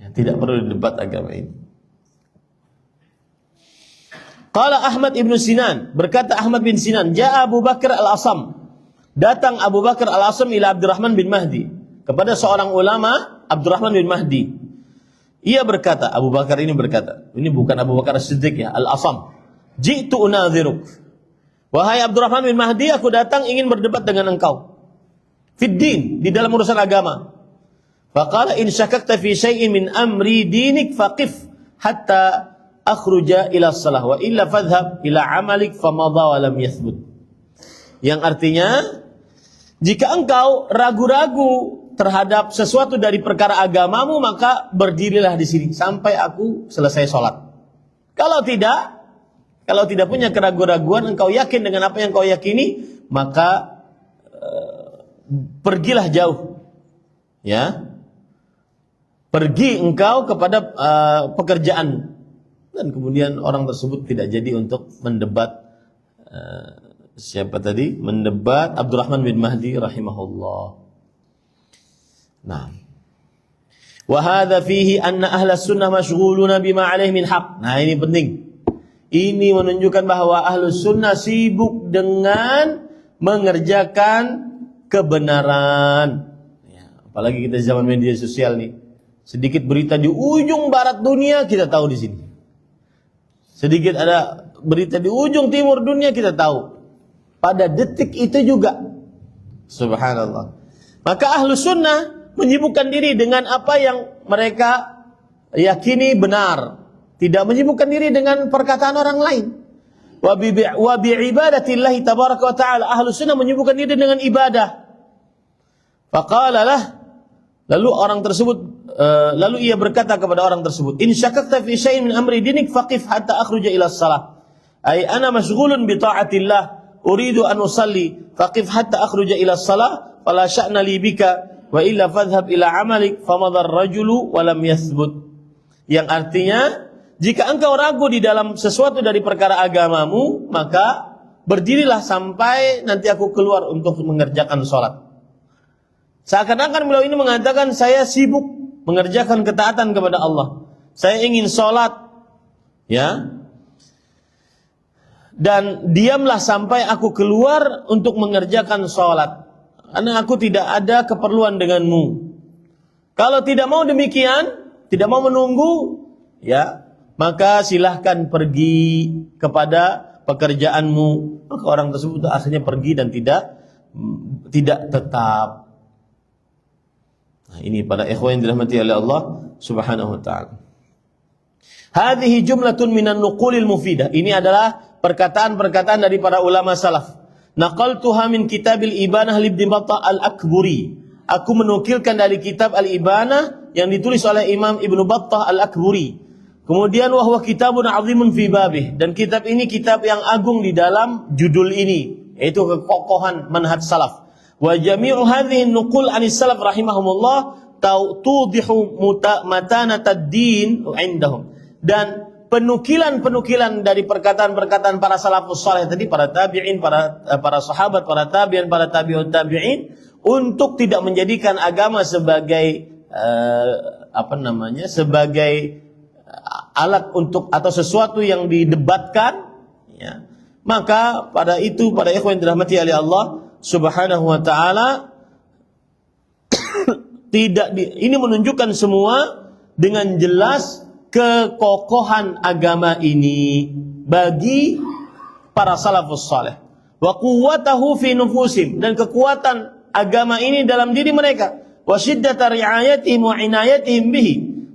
Ya, tidak perlu didebat agama ini. Qala Ahmad ibn Sinan, berkata Ahmad bin Sinan, ja'a Abu Bakar al-Asam, datang Abu Bakar al-Asam ila Abdurrahman bin Mahdi, kepada seorang ulama Abdurrahman bin Mahdi. Ia berkata, Abu Bakar ini berkata, ini bukan Abu Bakar As-Siddiq ya, Al-Asam, ji'tu unadhiruk, wahai Abdurrahman bin Mahdi, aku datang ingin berdebat dengan engkau fiddin, di dalam urusan agama. Faqala in syakakta fi syai'in min amri dinik faqif hatta akhruja ila salah wa illa fadhhab ila amalik famadha wa lam yathbut. Yang artinya, jika engkau ragu-ragu terhadap sesuatu dari perkara agamamu, maka berdirilah di sini sampai aku selesai sholat. Kalau tidak punya keraguan-raguan, engkau yakin dengan apa yang kau yakini, maka pergilah jauh. Ya. Pergi engkau kepada pekerjaan. Dan kemudian orang tersebut tidak jadi untuk mendebat siapa tadi? Mendebat Abdurrahman bin Mahdi rahimahullah. Nah. Wa hadza fihi anna ahla sunnah mashghuluna bima 'alaihi min haqq. Nah, ini penting. Ini menunjukkan bahwa Ahlus Sunnah sibuk dengan mengerjakan kebenaran. Ya, apalagi kita zaman media sosial nih. Sedikit berita di ujung barat dunia kita tahu di sini. Sedikit ada berita di ujung timur dunia kita tahu. Pada detik itu juga. Subhanallah. Maka Ahlus Sunnah menyibukkan diri dengan apa yang mereka yakini benar. Tidak menyibukkan diri dengan perkataan orang lain. Wa bi ibadatillahi tabaraka wa ta'ala. Ahlus Sunnah menyibukkan diri dengan ibadah. Faqala lah. Lalu orang tersebut, lalu ia berkata kepada orang tersebut, in syakakta fi syai'in min amri dinik faqif hatta akhruja ila shalah. Ay ana mashghulun bi ta'atillah, uridu an usalli, faqif hatta akhruja ila shalah, fala sya'na li bika, wa illa fadhhab ila amalik, famadar rajulu wa lam yathbut. Yang artinya, jika engkau ragu di dalam sesuatu dari perkara agamamu, maka berdirilah sampai nanti aku keluar untuk mengerjakan sholat. Seakan-akan beliau ini mengatakan, saya sibuk mengerjakan ketaatan kepada Allah. Saya ingin sholat. Ya. Dan diamlah sampai aku keluar untuk mengerjakan sholat. Karena aku tidak ada keperluan denganmu. Kalau tidak mau demikian, tidak mau menunggu, ya, maka silahkan pergi kepada pekerjaanmu. Maka orang tersebut akhirnya pergi dan tidak tetap. Nah, ini para ikhwan yang dirahmati oleh Allah Subhanahu wa taala. Hadhihi jumlatun minan nuqulil mufidah. Ini adalah perkataan-perkataan dari para ulama salaf. Naqaltuha min kitabil Ibanah li Ibnu Battah Al-Akburi. Aku menukilkan dari kitab Al-Ibanah yang ditulis oleh Imam Ibnu Battah Al-Akburi. Kemudian wa huwa kitabun 'azimun fi babih, dan kitab ini kitab yang agung di dalam judul ini, yaitu kekokohan manhaj salaf. Wa jami'u hadhihi nuqul 'anis salaf rahimahumullah tudihu matanatad din 'indahum. Dan penukilan-penukilan dari perkataan-perkataan para salafus saleh tadi, para tabi'in, para sahabat, para tabi'in, para tabi'ut tabi'in, untuk tidak menjadikan agama sebagai sebagai alat untuk atau sesuatu yang didebatkan, ya. Maka pada ikhwan yang dirahmati oleh Allah Subhanahu wa taala, ini menunjukkan semua dengan jelas kekokohan agama ini bagi para salafus saleh. Wa quwwatahu fi nufusim, dan kekuatan agama ini dalam diri mereka. Wa shiddata ri'ayatihim wa inayatihim bihi,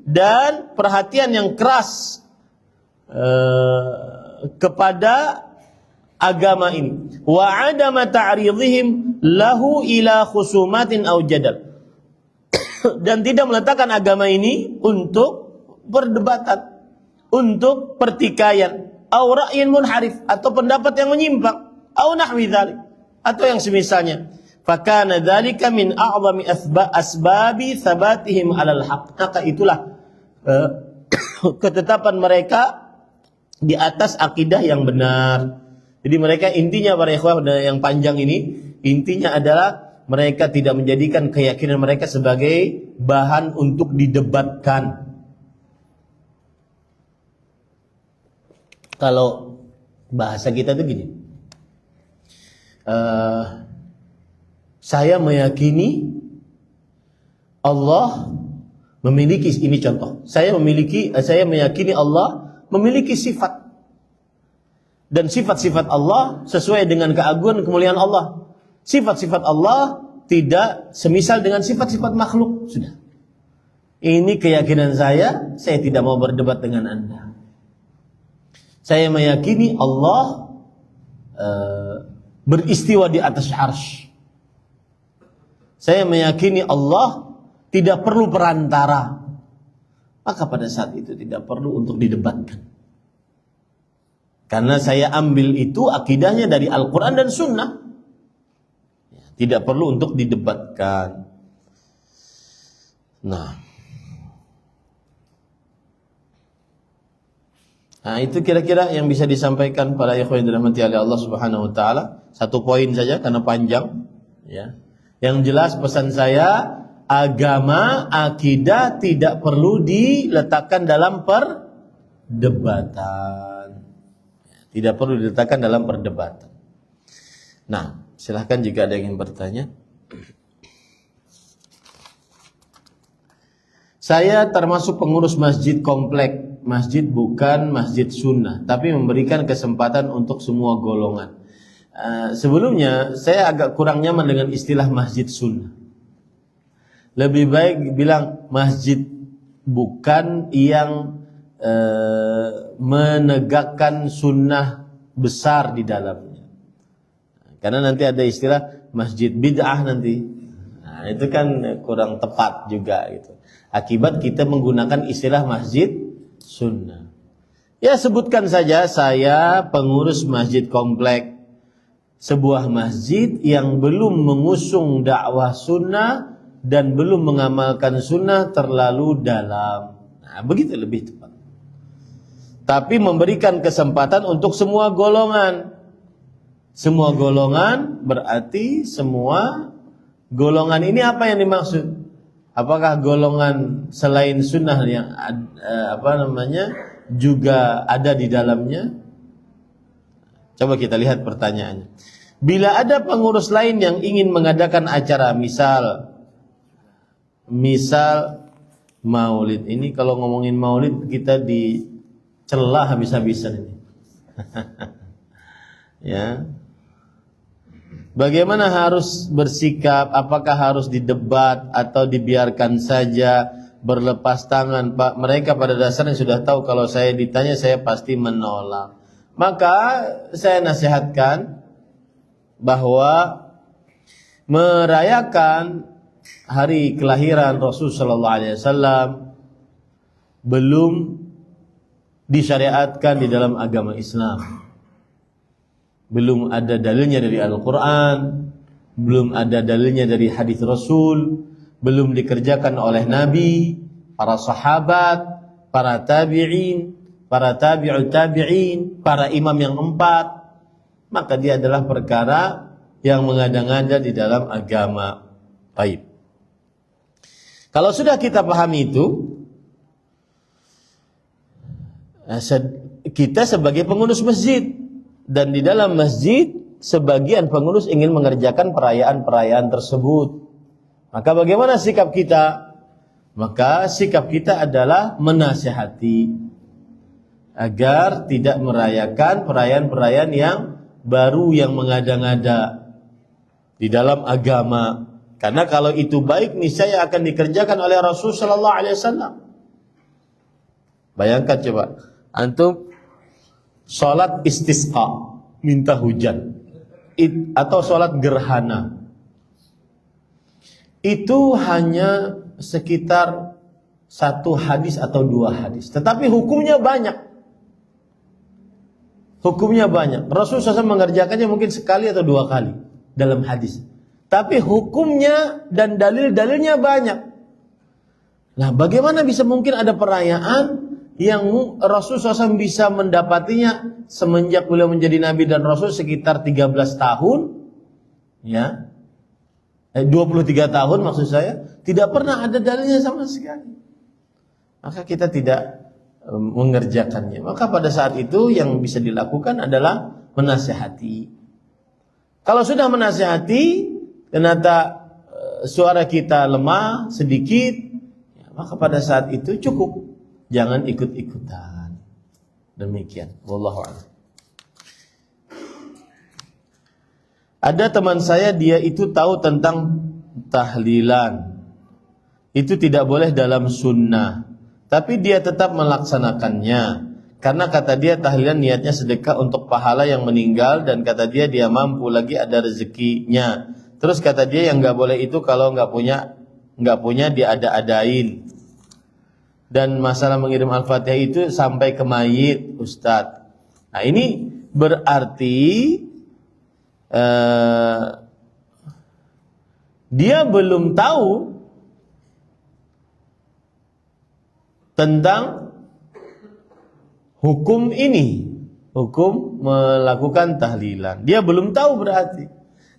dan perhatian yang keras kepada agama ini. Wa adama ta'ridhihim lahu ila khusumatin aw jadal. Dan tidak meletakkan agama ini untuk perdebatan, untuk pertikaian, aw ra'yin munharif, atau pendapat yang menyimpang, aw nahwi dzalik, atau yang semisalnya. Fakana dzalika min a'zami asbabi thabatihim 'alal haqq. Maka itulah ketetapan mereka di atas akidah yang benar. Jadi mereka intinya, para ikhwah yang panjang ini, intinya adalah mereka tidak menjadikan keyakinan mereka sebagai bahan untuk didebatkan. Kalau bahasa kita tuh gini, saya meyakini Allah memiliki, ini contoh, saya meyakini Allah memiliki sifat, dan sifat-sifat Allah sesuai dengan keagungan dan kemuliaan Allah. Sifat-sifat Allah tidak semisal dengan sifat-sifat makhluk. Sudah, ini keyakinan saya tidak mau berdebat dengan Anda. Saya meyakini Allah beristiwa di atas arsy. Saya meyakini Allah tidak perlu perantara. Maka pada saat itu tidak perlu untuk didebatkan. Karena saya ambil itu akidahnya dari Al-Quran dan Sunnah. Tidak perlu untuk didebatkan. Nah, itu kira-kira yang bisa disampaikan pada ikhwan yang dirahmati oleh Allah Subhanahu wa taala. Satu poin saja karena panjang, ya. Yang jelas pesan saya, agama, akidah tidak perlu diletakkan dalam perdebatan. Tidak perlu diletakkan dalam perdebatan. Nah, silahkan jika ada yang ingin bertanya. Saya termasuk pengurus masjid komplek. Masjid bukan masjid sunnah, tapi memberikan kesempatan untuk semua golongan. Sebelumnya saya agak kurang nyaman dengan istilah masjid sunnah. Lebih baik bilang masjid bukan yang menegakkan sunnah besar di dalamnya. Karena nanti ada istilah masjid bid'ah nanti. Nah, itu kan kurang tepat juga gitu. Akibat kita menggunakan istilah masjid sunnah. Ya, sebutkan saja saya pengurus masjid komplek. Sebuah masjid yang belum mengusung dakwah sunnah dan belum mengamalkan sunnah terlalu dalam. Nah, begitu lebih tepat. Tapi memberikan kesempatan untuk semua golongan. Semua golongan berarti semua golongan ini apa yang dimaksud? Apakah golongan selain sunnah yang juga ada di dalamnya? Coba kita lihat pertanyaannya. Bila ada pengurus lain yang ingin mengadakan acara, misal maulid. Ini kalau ngomongin maulid kita dicela habis-habisan ini. Ya. Bagaimana harus bersikap? Apakah harus didebat atau dibiarkan saja berlepas tangan? Pak, mereka pada dasarnya sudah tahu kalau saya ditanya saya pasti menolak. Maka saya nasihatkan bahwa merayakan hari kelahiran Rasul sallallahu alaihi wasallam belum disyariatkan di dalam agama Islam. Belum ada dalilnya dari Al-Qur'an, belum ada dalilnya dari hadis Rasul, belum dikerjakan oleh Nabi, para sahabat, para tabi'in, para tabi'ut tabi'in, para imam yang 4, maka dia adalah perkara yang mengada-ngada di dalam agama. Baik. Kalau sudah kita pahami itu, kita sebagai pengurus masjid, dan di dalam masjid sebagian pengurus ingin mengerjakan perayaan-perayaan tersebut. Maka bagaimana sikap kita? Maka sikap kita adalah menasihati agar tidak merayakan perayaan-perayaan yang baru yang mengada-ngada di dalam agama. Karena kalau itu baik niscaya akan dikerjakan oleh Rasul sallallahu alaihi wasallam. Bayangkan coba, antum salat istisqa, minta hujan, atau salat gerhana. Itu hanya sekitar 1 hadis atau 2 hadis, tetapi hukumnya banyak. Hukumnya banyak. Rasul SAW mengerjakannya mungkin sekali atau 2 kali dalam hadis. Tapi hukumnya dan dalil-dalilnya banyak. Nah, bagaimana bisa mungkin ada perayaan yang Rasul SAW bisa mendapatinya semenjak beliau menjadi Nabi dan Rasul sekitar 13 tahun, ya, 23 tahun maksud saya, tidak pernah ada dalilnya sama sekali. Maka kita tidak mengerjakannya. Maka pada saat itu yang bisa dilakukan adalah menasihati. Kalau sudah menasihati, ternyata suara kita lemah sedikit, ya, maka pada saat itu cukup. Jangan ikut-ikutan. Demikian. Wallahu a'lam. Ada teman saya, dia itu tahu tentang tahlilan. Itu tidak boleh dalam sunnah. Tapi dia tetap melaksanakannya. Karena kata dia tahlilan niatnya sedekah untuk pahala yang meninggal. Dan kata dia mampu lagi ada rezekinya. Terus kata dia yang gak boleh itu kalau gak punya diada-adain. Dan masalah mengirim Al-Fatihah itu sampai ke mayit, Ustadz. Nah, ini berarti dia belum tahu tentang hukum ini, hukum melakukan tahlilan. Dia belum tahu berarti.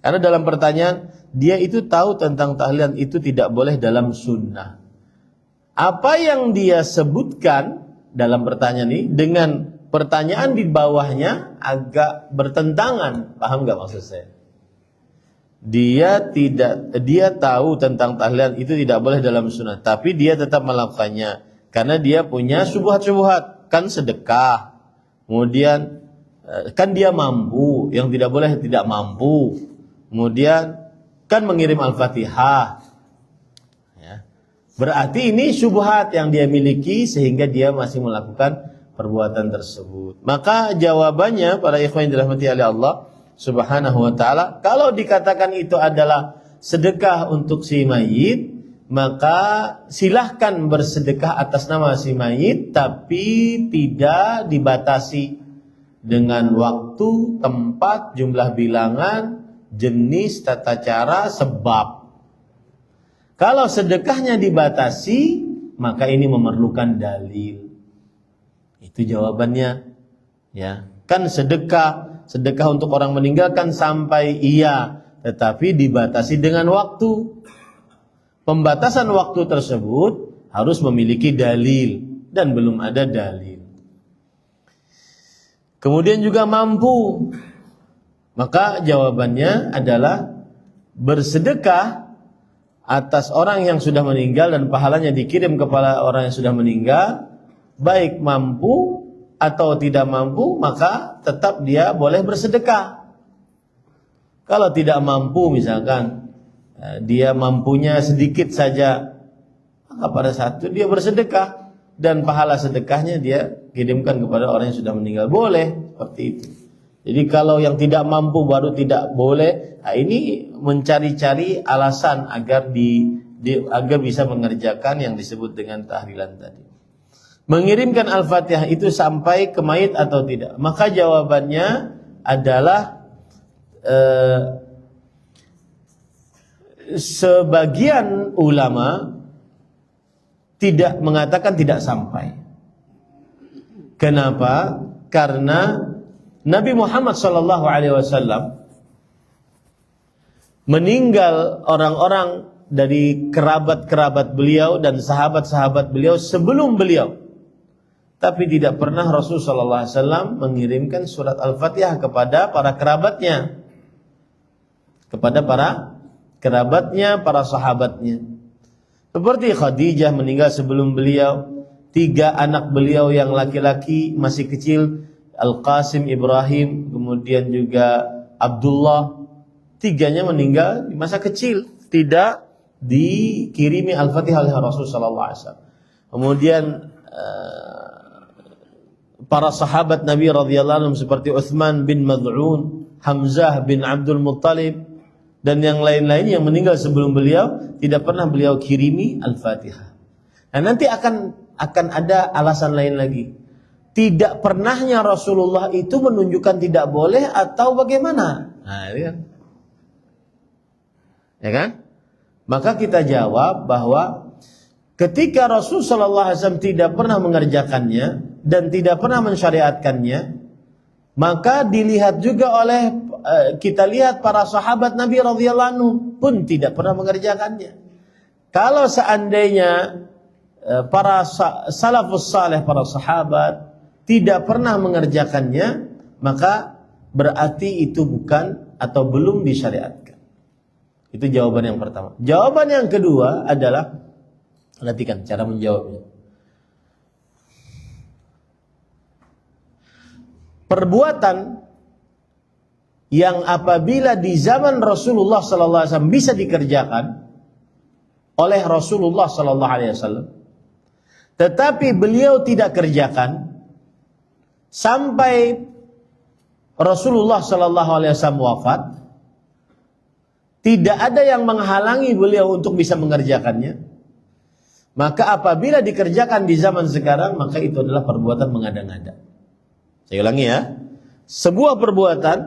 Karena dalam pertanyaan, dia itu tahu tentang tahlilan itu tidak boleh dalam sunnah. Apa yang dia sebutkan dalam pertanyaan ini dengan pertanyaan di bawahnya agak bertentangan. Paham nggak maksud saya? Dia tahu tentang tahlilan itu tidak boleh dalam sunnah, tapi dia tetap melakukannya karena dia punya syubhat-syubhat. Kan sedekah, kemudian kan dia mampu, yang tidak boleh tidak mampu, kemudian kan mengirim Al-Fatihah, ya. Berarti ini syubhat yang dia miliki sehingga dia masih melakukan perbuatan tersebut. Maka jawabannya para ikhwan yang dirahmati oleh Allah Subhanahu wa ta'ala, kalau dikatakan itu adalah sedekah untuk si mayit, maka silahkan bersedekah atas nama si mayit, tapi tidak dibatasi dengan waktu, tempat, jumlah bilangan, jenis, tata cara, sebab. Kalau sedekahnya dibatasi, maka ini memerlukan dalil. Itu jawabannya, ya. Kan sedekah untuk orang meninggal kan sampai iya, tetapi dibatasi dengan waktu. Pembatasan waktu tersebut harus memiliki dalil, dan belum ada dalil. Kemudian juga mampu, maka jawabannya adalah bersedekah atas orang yang sudah meninggal dan pahalanya dikirim kepada orang yang sudah meninggal, baik mampu atau tidak mampu, maka tetap dia boleh bersedekah. Kalau tidak mampu, misalkan dia mampunya sedikit saja, maka pada saat itu dia bersedekah dan pahala sedekahnya dia kirimkan kepada orang yang sudah meninggal. Boleh seperti itu. Jadi kalau yang tidak mampu baru tidak boleh. Nah, ini mencari-cari alasan agar agar bisa mengerjakan yang disebut dengan tahlilan tadi. Mengirimkan Al-Fatihah itu sampai ke mayit atau tidak? Maka jawabannya adalah sebagian ulama tidak mengatakan tidak sampai. Kenapa? Karena Nabi Muhammad SAW meninggal orang-orang dari kerabat-kerabat beliau dan sahabat-sahabat beliau sebelum beliau. Tapi tidak pernah Rasulullah SAW mengirimkan surat Al-Fatihah kepada para kerabatnya. Kepada para kerabatnya, para sahabatnya. Seperti Khadijah meninggal sebelum beliau. 3 anak beliau yang laki-laki masih kecil, Al-Qasim, Ibrahim, kemudian juga Abdullah. 3-nya meninggal di masa kecil. Tidak dikirimi Al-Fatihah oleh Rasulullah SAW. Kemudian para sahabat Nabi radhiyallahu anhum seperti Utsman bin Mad'un, Hamzah bin Abdul Muttalib, dan yang lain-lain yang meninggal sebelum beliau, tidak pernah beliau kirimi Al-Fatihah. Nah, nanti akan ada alasan lain lagi. Tidak pernahnya Rasulullah itu menunjukkan tidak boleh atau bagaimana? Nah, ini kan. Ya kan? Maka kita jawab bahwa ketika Rasulullah SAW tidak pernah mengerjakannya dan tidak pernah mensyariatkannya, maka dilihat juga oleh kita lihat para sahabat Nabi radhiyallahu anhu pun tidak pernah mengerjakannya. Kalau seandainya para salafus saleh, para sahabat tidak pernah mengerjakannya, maka berarti itu bukan atau belum disyariatkan. Itu jawaban yang pertama. Jawaban yang kedua adalah, perhatikan cara menjawabnya. Perbuatan yang apabila di zaman Rasulullah SAW bisa dikerjakan oleh Rasulullah SAW, tetapi beliau tidak kerjakan sampai Rasulullah SAW wafat, tidak ada yang menghalangi beliau untuk bisa mengerjakannya. Maka apabila dikerjakan di zaman sekarang, maka itu adalah perbuatan mengada-ngada. Saya ulangi ya, sebuah perbuatan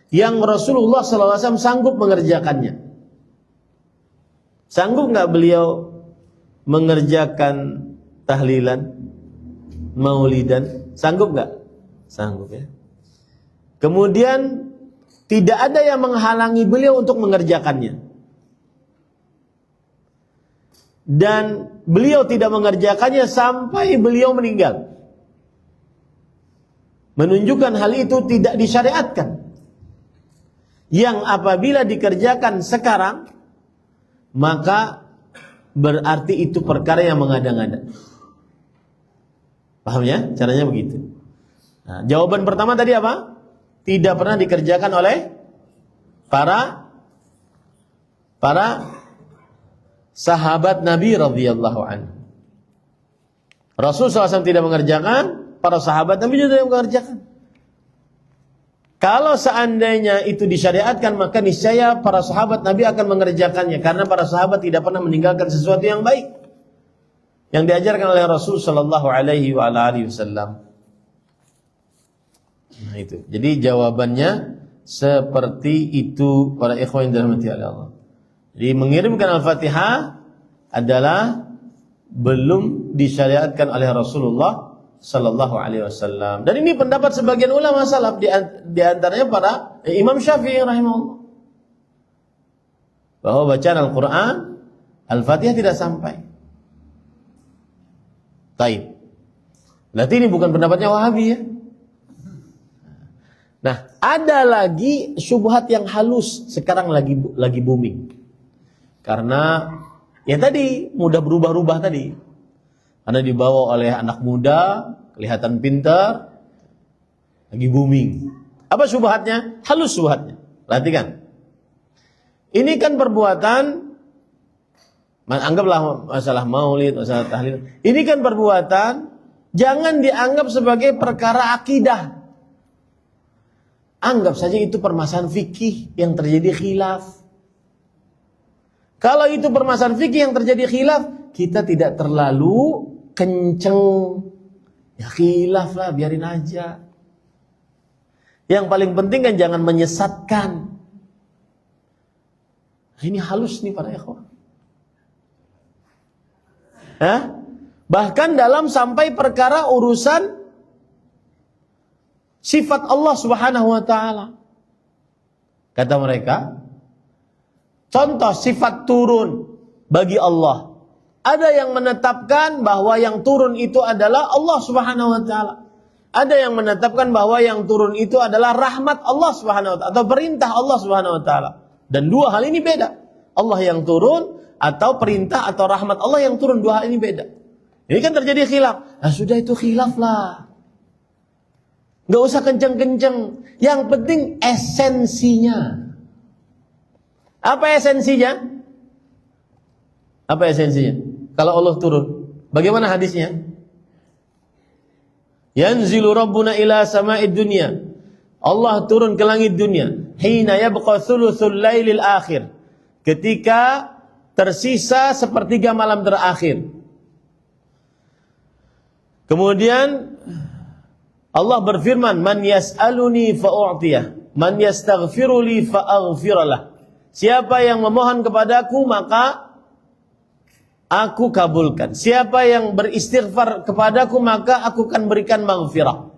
yang Rasulullah SAW sanggup mengerjakannya. Sanggup nggak beliau mengerjakan tahlilan, maulidan? Sanggup nggak? Sanggup ya. Kemudian tidak ada yang menghalangi beliau untuk mengerjakannya. Dan beliau tidak mengerjakannya sampai beliau meninggal. menunjukkan hal itu tidak disyariatkan. Yang apabila dikerjakan sekarang, maka berarti itu perkara yang mengada-ngada. Paham ya? Caranya begitu. Nah, jawaban pertama tadi apa? Tidak pernah dikerjakan oleh para sahabat Nabi radhiyallahu anhu. Rasul SAW tidak mengerjakan, para sahabat Nabi juga tidak mengerjakan. Kalau seandainya itu disyariatkan, maka niscaya para sahabat Nabi akan mengerjakannya, karena para sahabat tidak pernah meninggalkan sesuatu yang baik yang diajarkan oleh Rasul sallallahu alaihi wasallam. Nah itu. Jadi jawabannya seperti itu para ikhwan yang dirahmati oleh Allah. Jadi mengirimkan Al-Fatihah adalah belum disyariatkan oleh Rasulullah sallallahu alaihi wasallam. Dan ini pendapat sebagian ulama salaf, di antaranya para Imam Syafi'i rahimahullah, bahwa bacaan Al-Qur'an Al-Fatihah tidak sampai. Taib. Berarti ini bukan pendapatnya Wahabi ya. Nah, ada lagi syubhat yang halus sekarang lagi booming. Karena ya tadi mudah berubah-ubah tadi. Karena dibawa oleh anak muda, kelihatan pintar, lagi booming. Apa syubhatnya? Halus syubhatnya. Perhatikan. Ini kan perbuatan, anggaplah masalah maulid, masalah tahlil. Ini kan perbuatan, jangan dianggap sebagai perkara akidah. Anggap saja itu permasalahan fikih yang terjadi khilaf. Kalau itu permasalahan fikih yang terjadi khilaf, kita tidak terlalu kenceng. Ya khilaf lah, biarin aja. Yang paling penting kan jangan menyesatkan. Ini halus nih para ikhwan. Bahkan dalam sampai perkara urusan sifat Allah Subhanahu wa taala. Kata mereka, contoh sifat turun bagi Allah. Ada yang menetapkan bahwa yang turun itu adalah Allah Subhanahu wa taala. Ada yang menetapkan bahwa yang turun itu adalah rahmat Allah Subhanahu wa taala atau perintah Allah Subhanahu wa taala. Dan dua hal ini beda. Allah yang turun atau perintah atau rahmat Allah yang turun, dua hal ini beda. Ini kan terjadi khilaf. Nah, sudah itu khilaf lah. Gak usah kenceng-kenceng. Yang penting esensinya. Apa esensinya? Apa esensinya? Kalau Allah turun, bagaimana hadisnya? Yanzilu Rabbuna ila sama'id dunya. Allah turun ke langit dunia. Hina yabqa thuluthul lailil akhir. Ketika tersisa sepertiga malam terakhir. Kemudian Allah berfirman, "Man yas'aluni fa'u'tiyah, man yastaghfiruli fa'aghfiralah." Siapa yang memohon kepadaku maka aku kabulkan. Siapa yang beristighfar kepadaku maka aku akan berikan maghfirah.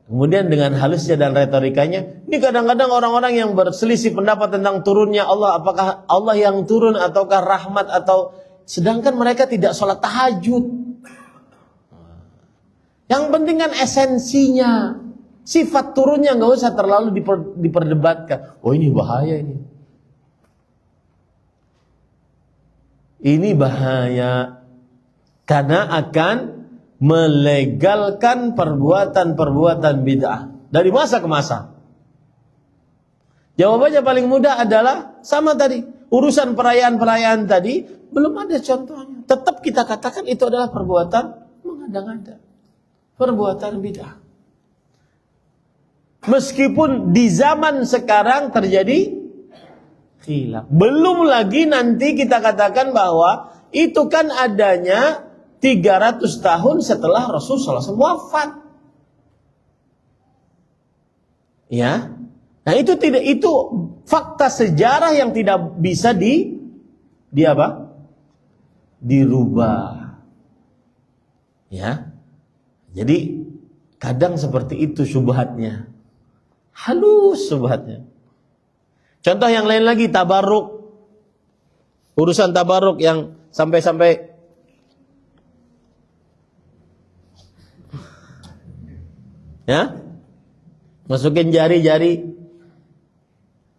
Kemudian dengan halusnya dan retorikanya, ini kadang-kadang orang-orang yang berselisih pendapat tentang turunnya Allah, apakah Allah yang turun ataukah rahmat, atau sedangkan mereka tidak sholat tahajud. Yang penting kan esensinya. Sifat turunnya nggak usah terlalu diperdebatkan. Oh ini bahaya ini. Ini bahaya. Karena akan melegalkan perbuatan-perbuatan bid'ah. Dari masa ke masa. Jawabannya paling mudah adalah sama tadi. Urusan perayaan-perayaan tadi belum ada contohnya. Tetap kita katakan itu adalah perbuatan mengada-ngada. Perbuatan bid'ah. Meskipun di zaman sekarang terjadi khilaf. Belum lagi nanti kita katakan bahwa itu kan adanya 300 tahun setelah Rasulullah SAW wafat. Ya. Nah itu tidak, itu fakta sejarah yang tidak bisa dirubah. Ya. Jadi kadang seperti itu syubhatnya. Halus syubhatnya. Contoh yang lain lagi, tabarruk. Urusan tabarruk yang sampai-sampai Ya? Masukin jari-jari.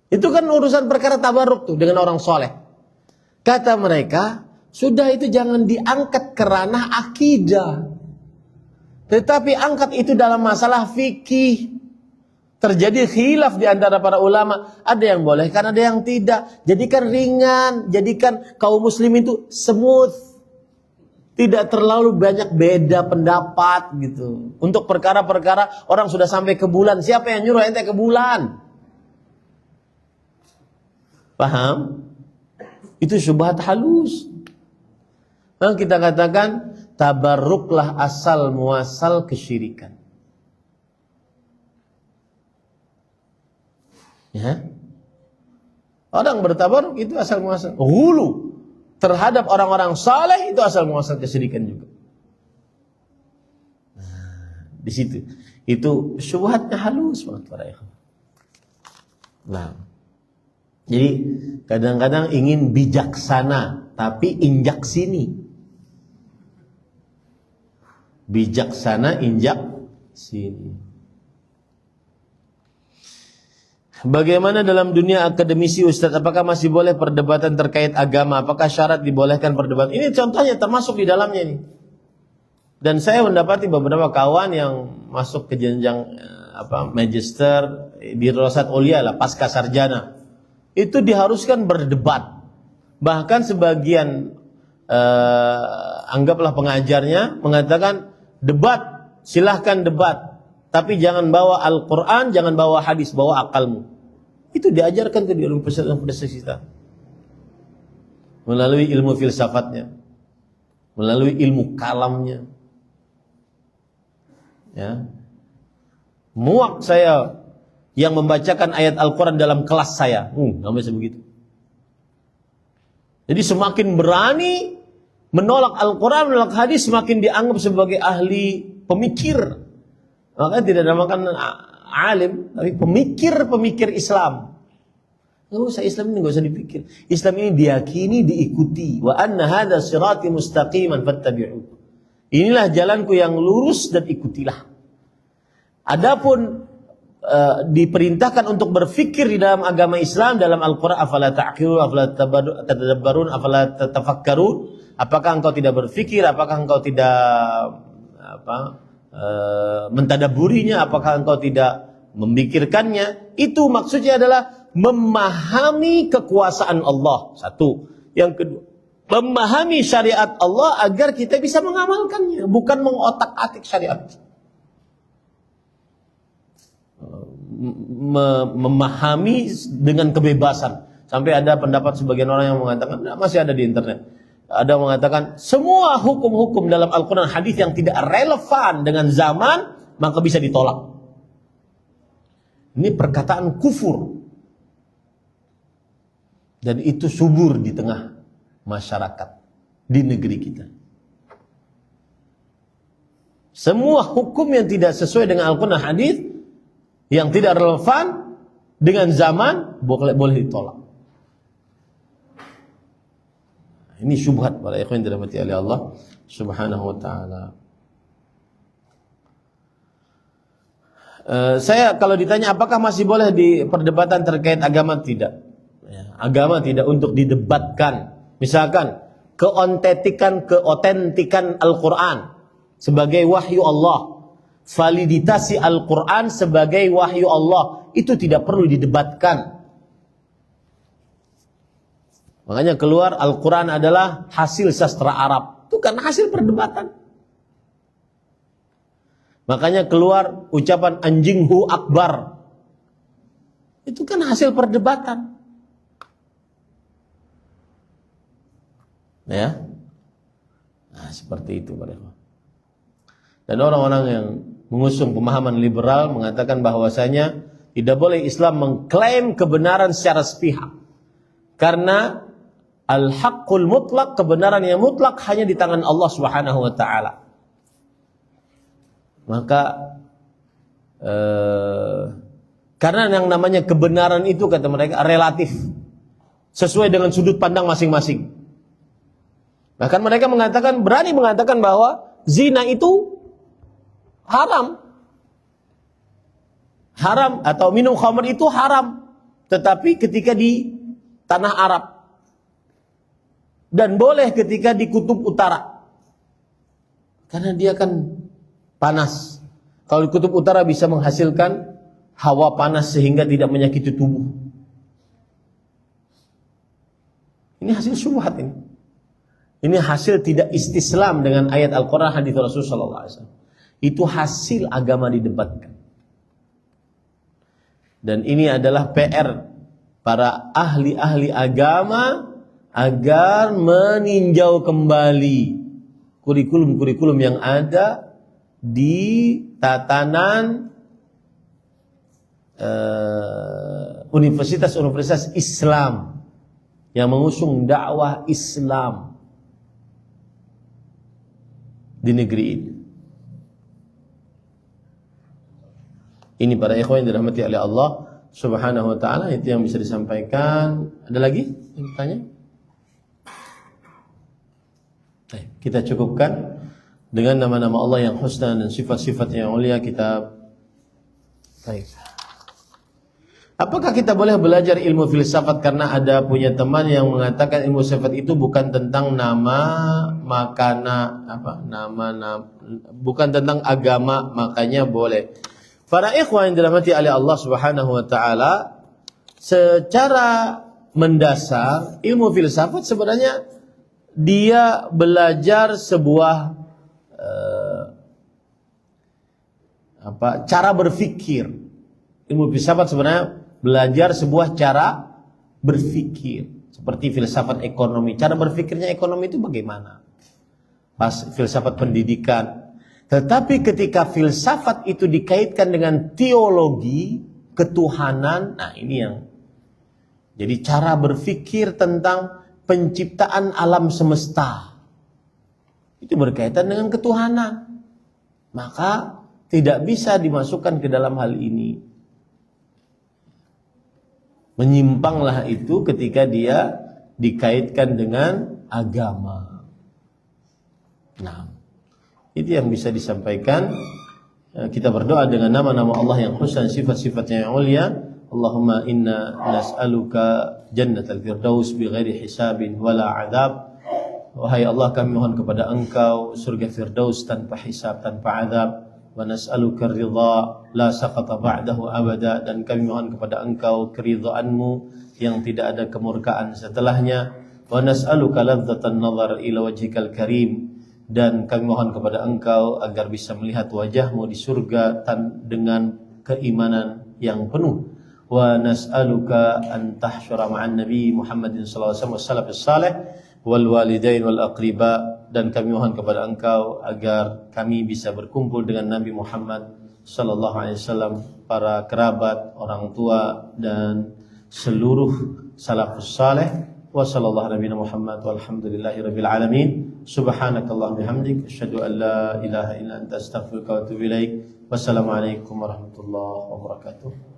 Itu kan urusan perkara tabarruk tuh dengan orang soleh. Kata mereka, sudah itu jangan diangkat ke ranah akidah. Tetapi angkat itu dalam masalah fikih. Terjadi khilaf di antara para ulama. Ada yang boleh, kan ada yang tidak. Jadikan ringan, jadikan kaum muslim itu smooth. Tidak terlalu banyak beda pendapat gitu. Untuk perkara-perkara orang sudah sampai ke bulan. Siapa yang nyuruh ente ke bulan? Paham? Itu syubhat halus. Nah, kita katakan tabarruklah asal muasal kesyirikan. Ya. Orang bertabarruk itu asal muasal. Hulu terhadap orang-orang saleh itu asal muasal kesyirikan juga. Nah, di situ itu syubhatnya halus banget para ikhwan. Nah, jadi kadang-kadang ingin bijaksana tapi injak sini. Bijaksana injak sini. Bagaimana dalam dunia akademisi Ustaz, apakah masih boleh perdebatan terkait agama? Apakah syarat dibolehkan perdebatan? Ini contohnya termasuk di dalamnya ini. Dan saya mendapati beberapa kawan yang masuk ke jenjang magister di Rosat Ulia lah, pasca sarjana. Itu diharuskan berdebat. Bahkan sebagian anggaplah pengajarnya mengatakan debat, silahkan debat. Tapi jangan bawa Al-Quran, jangan bawa hadis, bawa akalmu. Itu diajarkan ke universitas kita. Melalui ilmu filsafatnya. Melalui ilmu kalamnya. Ya. Muak saya yang membacakan ayat Al-Quran dalam kelas saya. Sampai sebegitu. Jadi semakin berani menolak Al-Quran, menolak hadis, semakin dianggap sebagai ahli pemikir. Makanya tidak dinamakan alim, tapi pemikir Islam. Nggak usah, Islam ini nggak usah dipikir. Islam ini diyakini, diikuti. Wa anna hadza sirati mustaqiman fattabi'u. Inilah jalanku yang lurus dan ikutilah. Adapun diperintahkan untuk berfikir di dalam agama Islam, dalam Al-Quran, afala ta'qilun, afala tadabbarun, afala tatafakkarun. Apakah engkau tidak berfikir? Apakah engkau tidak mentadaburinya? Apakah engkau tidak memikirkannya? Itu maksudnya adalah memahami kekuasaan Allah. Satu. Yang kedua, memahami syariat Allah agar kita bisa mengamalkannya, bukan mengotak-atik syariat. Memahami dengan kebebasan. Sampai ada pendapat sebagian orang yang mengatakan, masih ada di internet, ada yang mengatakan semua hukum-hukum dalam Al-Quran hadis yang tidak relevan dengan zaman maka bisa ditolak. Ini perkataan kufur. Dan itu subur di tengah masyarakat di negeri kita. Semua hukum yang tidak sesuai dengan Al-Quran hadis, yang tidak relevan dengan zaman, boleh ditolak. Ini syubhat para ikhwan yang dirahmati oleh Allah Subhanahu wa taala. Saya kalau ditanya apakah masih boleh di perdebatan terkait agama, tidak. Ya, agama tidak untuk didebatkan. Misalkan keotentikan Al-Quran sebagai wahyu Allah, validitasi Al-Quran sebagai wahyu Allah, itu tidak perlu didebatkan. Makanya keluar Al-Quran adalah hasil sastra Arab. Itu kan hasil perdebatan. Makanya keluar ucapan anjinghu akbar. Itu kan hasil perdebatan. Ya. Nah, seperti itu. Dan orang-orang yang mengusung pemahaman liberal mengatakan bahwasanya tidak boleh Islam mengklaim kebenaran secara sepihak. Karena al-haqqul mutlak, kebenaran yang mutlak hanya di tangan Allah Subhanahu wa taala. Maka karena yang namanya kebenaran itu kata mereka relatif, sesuai dengan sudut pandang masing-masing. Bahkan mereka berani mengatakan bahwa zina itu haram. haram atau minum khamr itu haram, tetapi ketika di tanah Arab, dan boleh ketika di kutub utara karena dia kan panas. Kalau di kutub utara bisa menghasilkan hawa panas sehingga tidak menyakiti tubuh. Ini hasil syubhat ini. Ini hasil tidak istislam dengan ayat Al-Quran, hadits Rasulullah sallallahu alaihi wasallam. Itu hasil agama didebatkan. Dan ini adalah PR para ahli-ahli agama agar meninjau kembali kurikulum-kurikulum yang ada di tatanan universitas-universitas Islam yang mengusung dakwah Islam di negeri ini. Ini para ikhwan yang dirahmati oleh Allah Subhanahu wa taala, itu yang bisa disampaikan. Ada lagi yang bertanya? Kita cukupkan dengan nama-nama Allah yang husna dan sifat-sifat yang mulia kita. Baik. Apakah kita boleh belajar ilmu filsafat karena ada punya teman yang mengatakan ilmu filsafat itu bukan tentang nama, makanan, bukan tentang agama, makanya boleh. Para ikhwan yang dirahmati oleh Allah Subhanahu wa taala, secara mendasar ilmu filsafat sebenarnya dia belajar sebuah cara berpikir. Ilmu filsafat sebenarnya belajar sebuah cara berpikir, seperti filsafat ekonomi. Cara berpikirnya ekonomi itu bagaimana? Pas filsafat pendidikan. Tetapi ketika filsafat itu dikaitkan dengan teologi, ketuhanan, nah ini yang jadi cara berpikir tentang penciptaan alam semesta. Itu berkaitan dengan ketuhanan. Maka tidak bisa dimasukkan ke dalam hal ini. Menyimpanglah itu ketika dia dikaitkan dengan agama. Nah, itu yang bisa disampaikan. Kita berdoa dengan nama-nama Allah yang husna, sifat-sifatnya yang mulia. Allahumma inna nas'aluka jannatal firdaus bighairi hisabin wala adab. Wahai Allah, kami mohon kepada Engkau surga firdaus tanpa hisab, tanpa azab. Wa nas'aluka ridha la saqata ba'dahu abada, dan kami mohon kepada Engkau keridhaan-Mu yang tidak ada kemurkaan setelahnya. Wa nas'aluka ladzatan nazar ila wajhikal karim, dan kami mohon kepada Engkau agar bisa melihat wajah-Mu di surga dengan keimanan yang penuh. Wa nas'aluka an tahsyura ma'an nabi Muhammadin sallallahu alaihi wasallam salafus salih wal walidain wal aqriba, dan kami mohon kepada Engkau agar kami bisa berkumpul dengan Nabi Muhammad sallallahu alaihi wasallam, para kerabat, orang tua dan seluruh salafus salih. Wa sallallahu nabiyana Muhammad walhamdulillahi rabbil alamin. Subhanakallahumma bihamdik asyhadu an la ilaha illa anta astaghfiruka wa atubu ilaik. Wassalamualaikum warahmatullahi wabarakatuh.